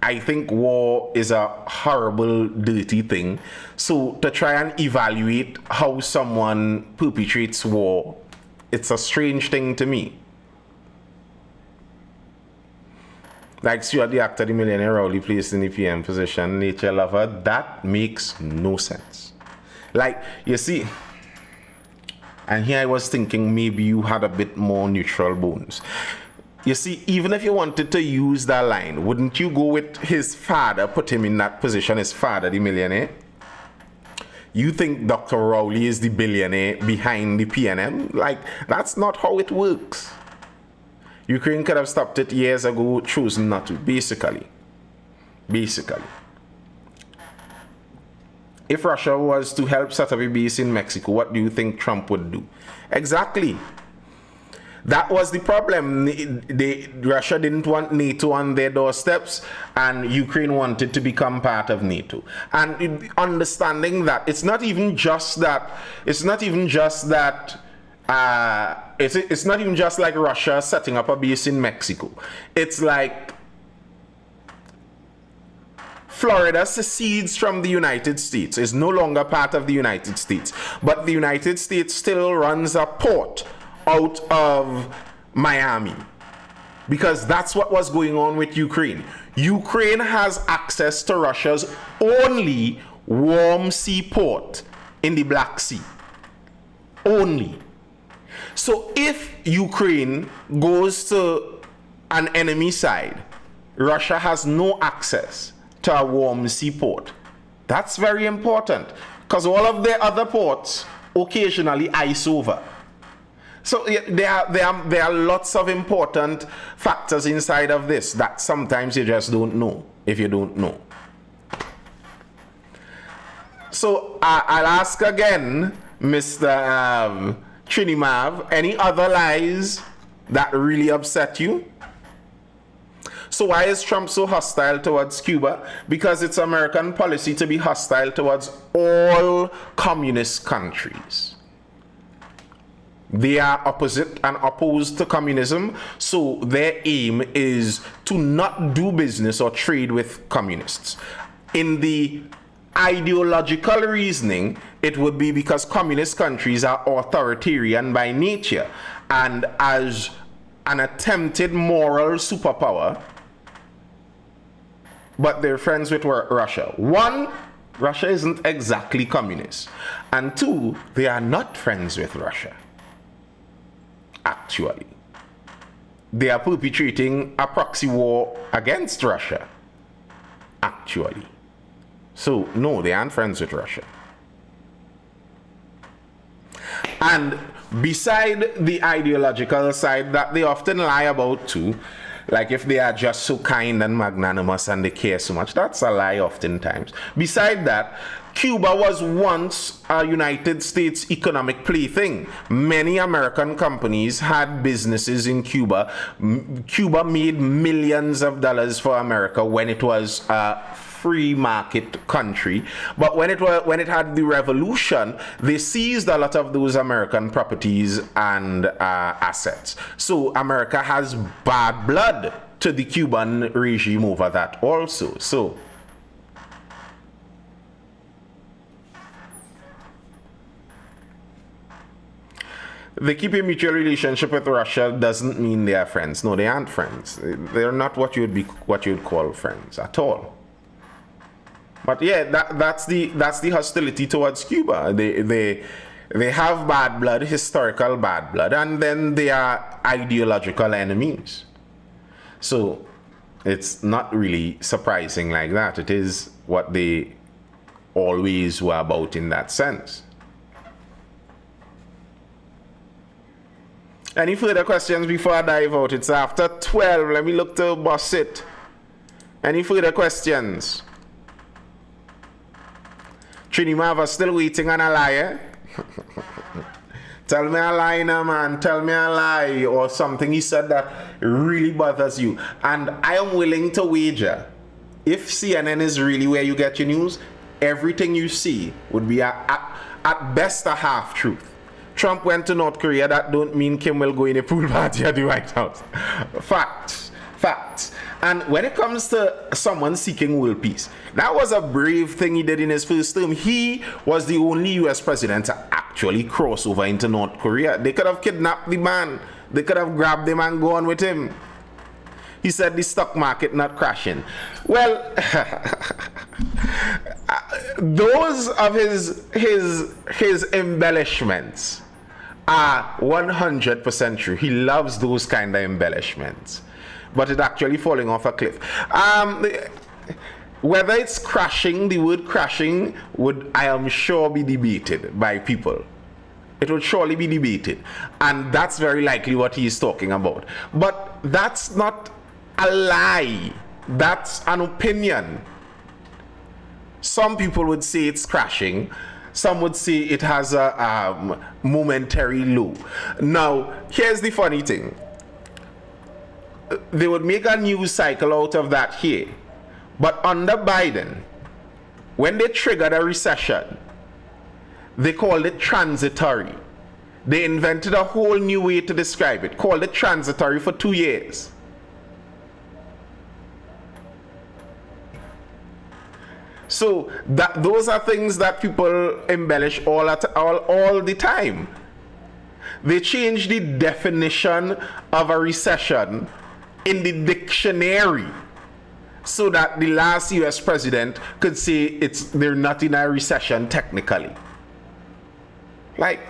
I think war is a horrible, dirty thing. So to try and evaluate how someone perpetrates war, it's a strange thing to me. Like Stuart the actor, the millionaire Rowley placed in the PM position, nature lover, that makes no sense. Like, you see, and here I was thinking maybe you had a bit more neutral bones. You see, even if you wanted to use that line, wouldn't you go with his father, put him in that position, his father, the millionaire? You think Dr. Rowley is the billionaire behind the PNM? Like, that's not how it works. Ukraine could have stopped it years ago, chosen not to, basically. If Russia was to help set up a base in Mexico, what do you think Trump would do? Exactly. That was the problem. Russia didn't want NATO on their doorsteps, and Ukraine wanted to become part of NATO. And understanding that it's not even just that. It's not even just like Russia setting up a base in Mexico. It's like Florida secedes from the United States, is no longer part of the United States, but the United States still runs a port out of Miami, because that's what was going on with Ukraine. Ukraine has access to Russia's only warm sea port in the Black Sea. Only. So if Ukraine goes to an enemy side, Russia has no access to a warm seaport. That's very important, because all of the other ports occasionally ice over. So there are lots of important factors inside of this that sometimes you just don't know if you don't know. So I'll ask again, Mr. Trinimav, any other lies that really upset you? So why is Trump so hostile towards Cuba? Because it's American policy to be hostile towards all communist countries. They are opposite and opposed to communism, so their aim is to not do business or trade with communists. In the ideological reasoning, it would be because communist countries are authoritarian by nature, and as an attempted moral superpower, but they're friends with Russia. One, Russia isn't exactly communist, and two, they are not friends with Russia. Actually, they are perpetrating a proxy war against Russia. Actually. So, no, they aren't friends with Russia. And beside the ideological side that they often lie about too, like if they are just so kind and magnanimous and they care so much, that's a lie oftentimes. Beside that, Cuba was once a United States economic plaything. Many American companies had businesses in Cuba. Cuba made millions of dollars for America when it was a free market country. But when it had the revolution, they seized a lot of those American properties and assets. So America has bad blood to the Cuban regime over that also. So they keep a mutual relationship with Russia doesn't mean they are friends. No, they aren't friends. They're not what you'd call friends at all. But yeah, that's the hostility towards Cuba. They have bad blood, historical bad blood, and then they are ideological enemies. So it's not really surprising like that. It is what they always were about in that sense. Any further questions before I dive out? It's after 12. Let me look to boss it. Any further questions? Trinimava still waiting on a lie. Tell me a lie now, man. Tell me a lie or something he said that really bothers you. And I am willing to wager, if CNN is really where you get your news, everything you see would be at best a half-truth. Trump went to North Korea. That don't mean Kim will go in a pool party at the White House. Facts. Facts. And when it comes to someone seeking world peace, that was a brave thing he did in his first term. He was the only US president to actually cross over into North Korea. They could have kidnapped the man. They could have grabbed him and gone with him. He said the stock market not crashing. Well, those of his embellishments are 100% true. He loves those kind of embellishments. But it's actually falling off a cliff. Whether it's crashing, the word crashing would, I am sure, be debated by people. It would surely be debated. And that's very likely what he is talking about. But that's not a lie. That's an opinion. Some people would say it's crashing. Some would say it has a momentary low. Now, here's the funny thing. They would make a news cycle out of that here. But under Biden, when they triggered a recession, they called it transitory. They invented a whole new way to describe it, called it transitory for 2 years. So those are things that people embellish all the time. They change the definition of a recession in the dictionary so that the last US president could say they're not in a recession technically. Like,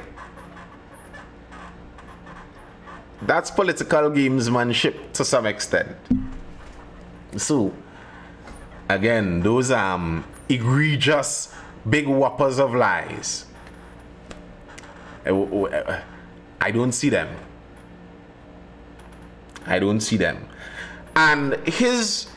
that's political gamesmanship to some extent. So, again, those egregious big whoppers of lies. I don't see them. I don't see them. And his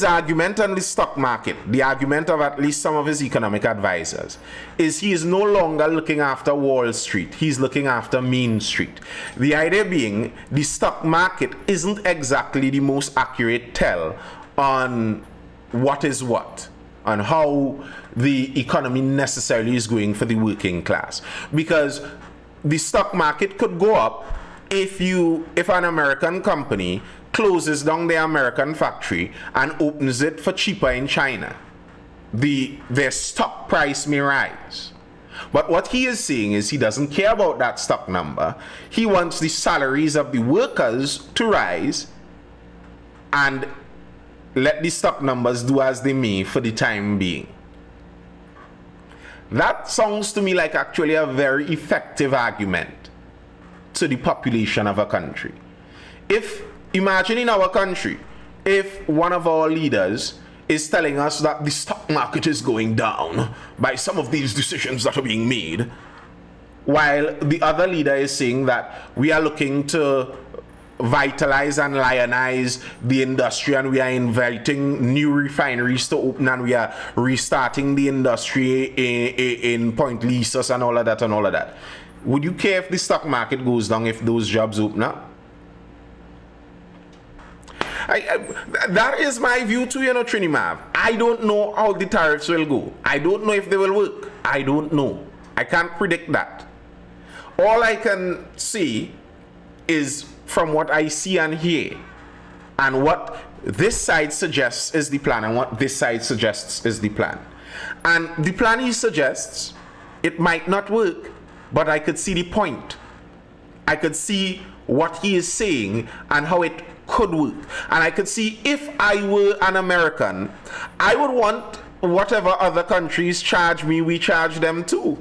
argument on the stock market, the argument of at least some of his economic advisors, is he is no longer looking after Wall Street. He's looking after Main Street. The idea being the stock market isn't exactly the most accurate tell on what is what, on how the economy necessarily is going for the working class. Because the stock market could go up if an American company closes down their American factory and opens it for cheaper in China. Their stock price may rise. But what he is saying is he doesn't care about that stock number. He wants the salaries of the workers to rise and let the stock numbers do as they may for the time being. That sounds to me like actually a very effective argument to the population of a country. Imagine in our country, if one of our leaders is telling us that the stock market is going down by some of these decisions that are being made, while the other leader is saying that we are looking to vitalize and lionize the industry and we are inviting new refineries to open and we are restarting the industry in Point Lisas and all of that. Would you care if the stock market goes down if those jobs open up? That is my view too, Trinimav. I don't know how the tariffs will go. I don't know if they will work. I don't know. I can't predict that. All I can see is from what I see and hear, and what this side suggests is the plan, and what this side suggests is the plan. And the plan he suggests, it might not work, but I could see the point. I could see what he is saying and how it could work. And I could see if I were an American, I would want whatever other countries charge me, we charge them too.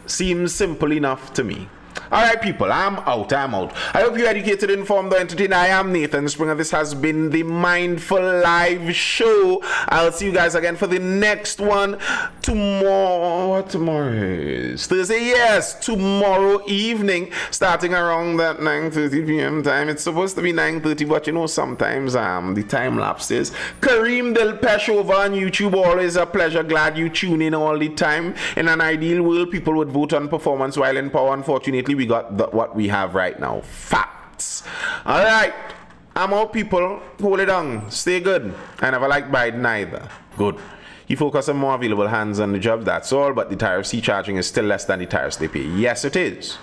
Seems simple enough to me. Alright people, I'm out. I hope you're educated, informed, or entertained. I am Nathan Springer. This has been the Mindful Live Show. I'll see you guys again for the next one tomorrow. What tomorrow is? Thursday, yes. Tomorrow evening, starting around that 9:30 p.m. time. It's supposed to be 9:30, but sometimes the time lapses. Kareem Del Pesh over on YouTube. Always a pleasure. Glad you tune in all the time. In an ideal world, people would vote on performance, while in power, unfortunately, we got what we have right now. Facts. All right. I'm out, people. Hold it on. Stay good. I never like Biden either. Good. You focus on more available hands on the job. That's all. But the tariffs he charging is still less than the tariffs they pay. Yes, it is.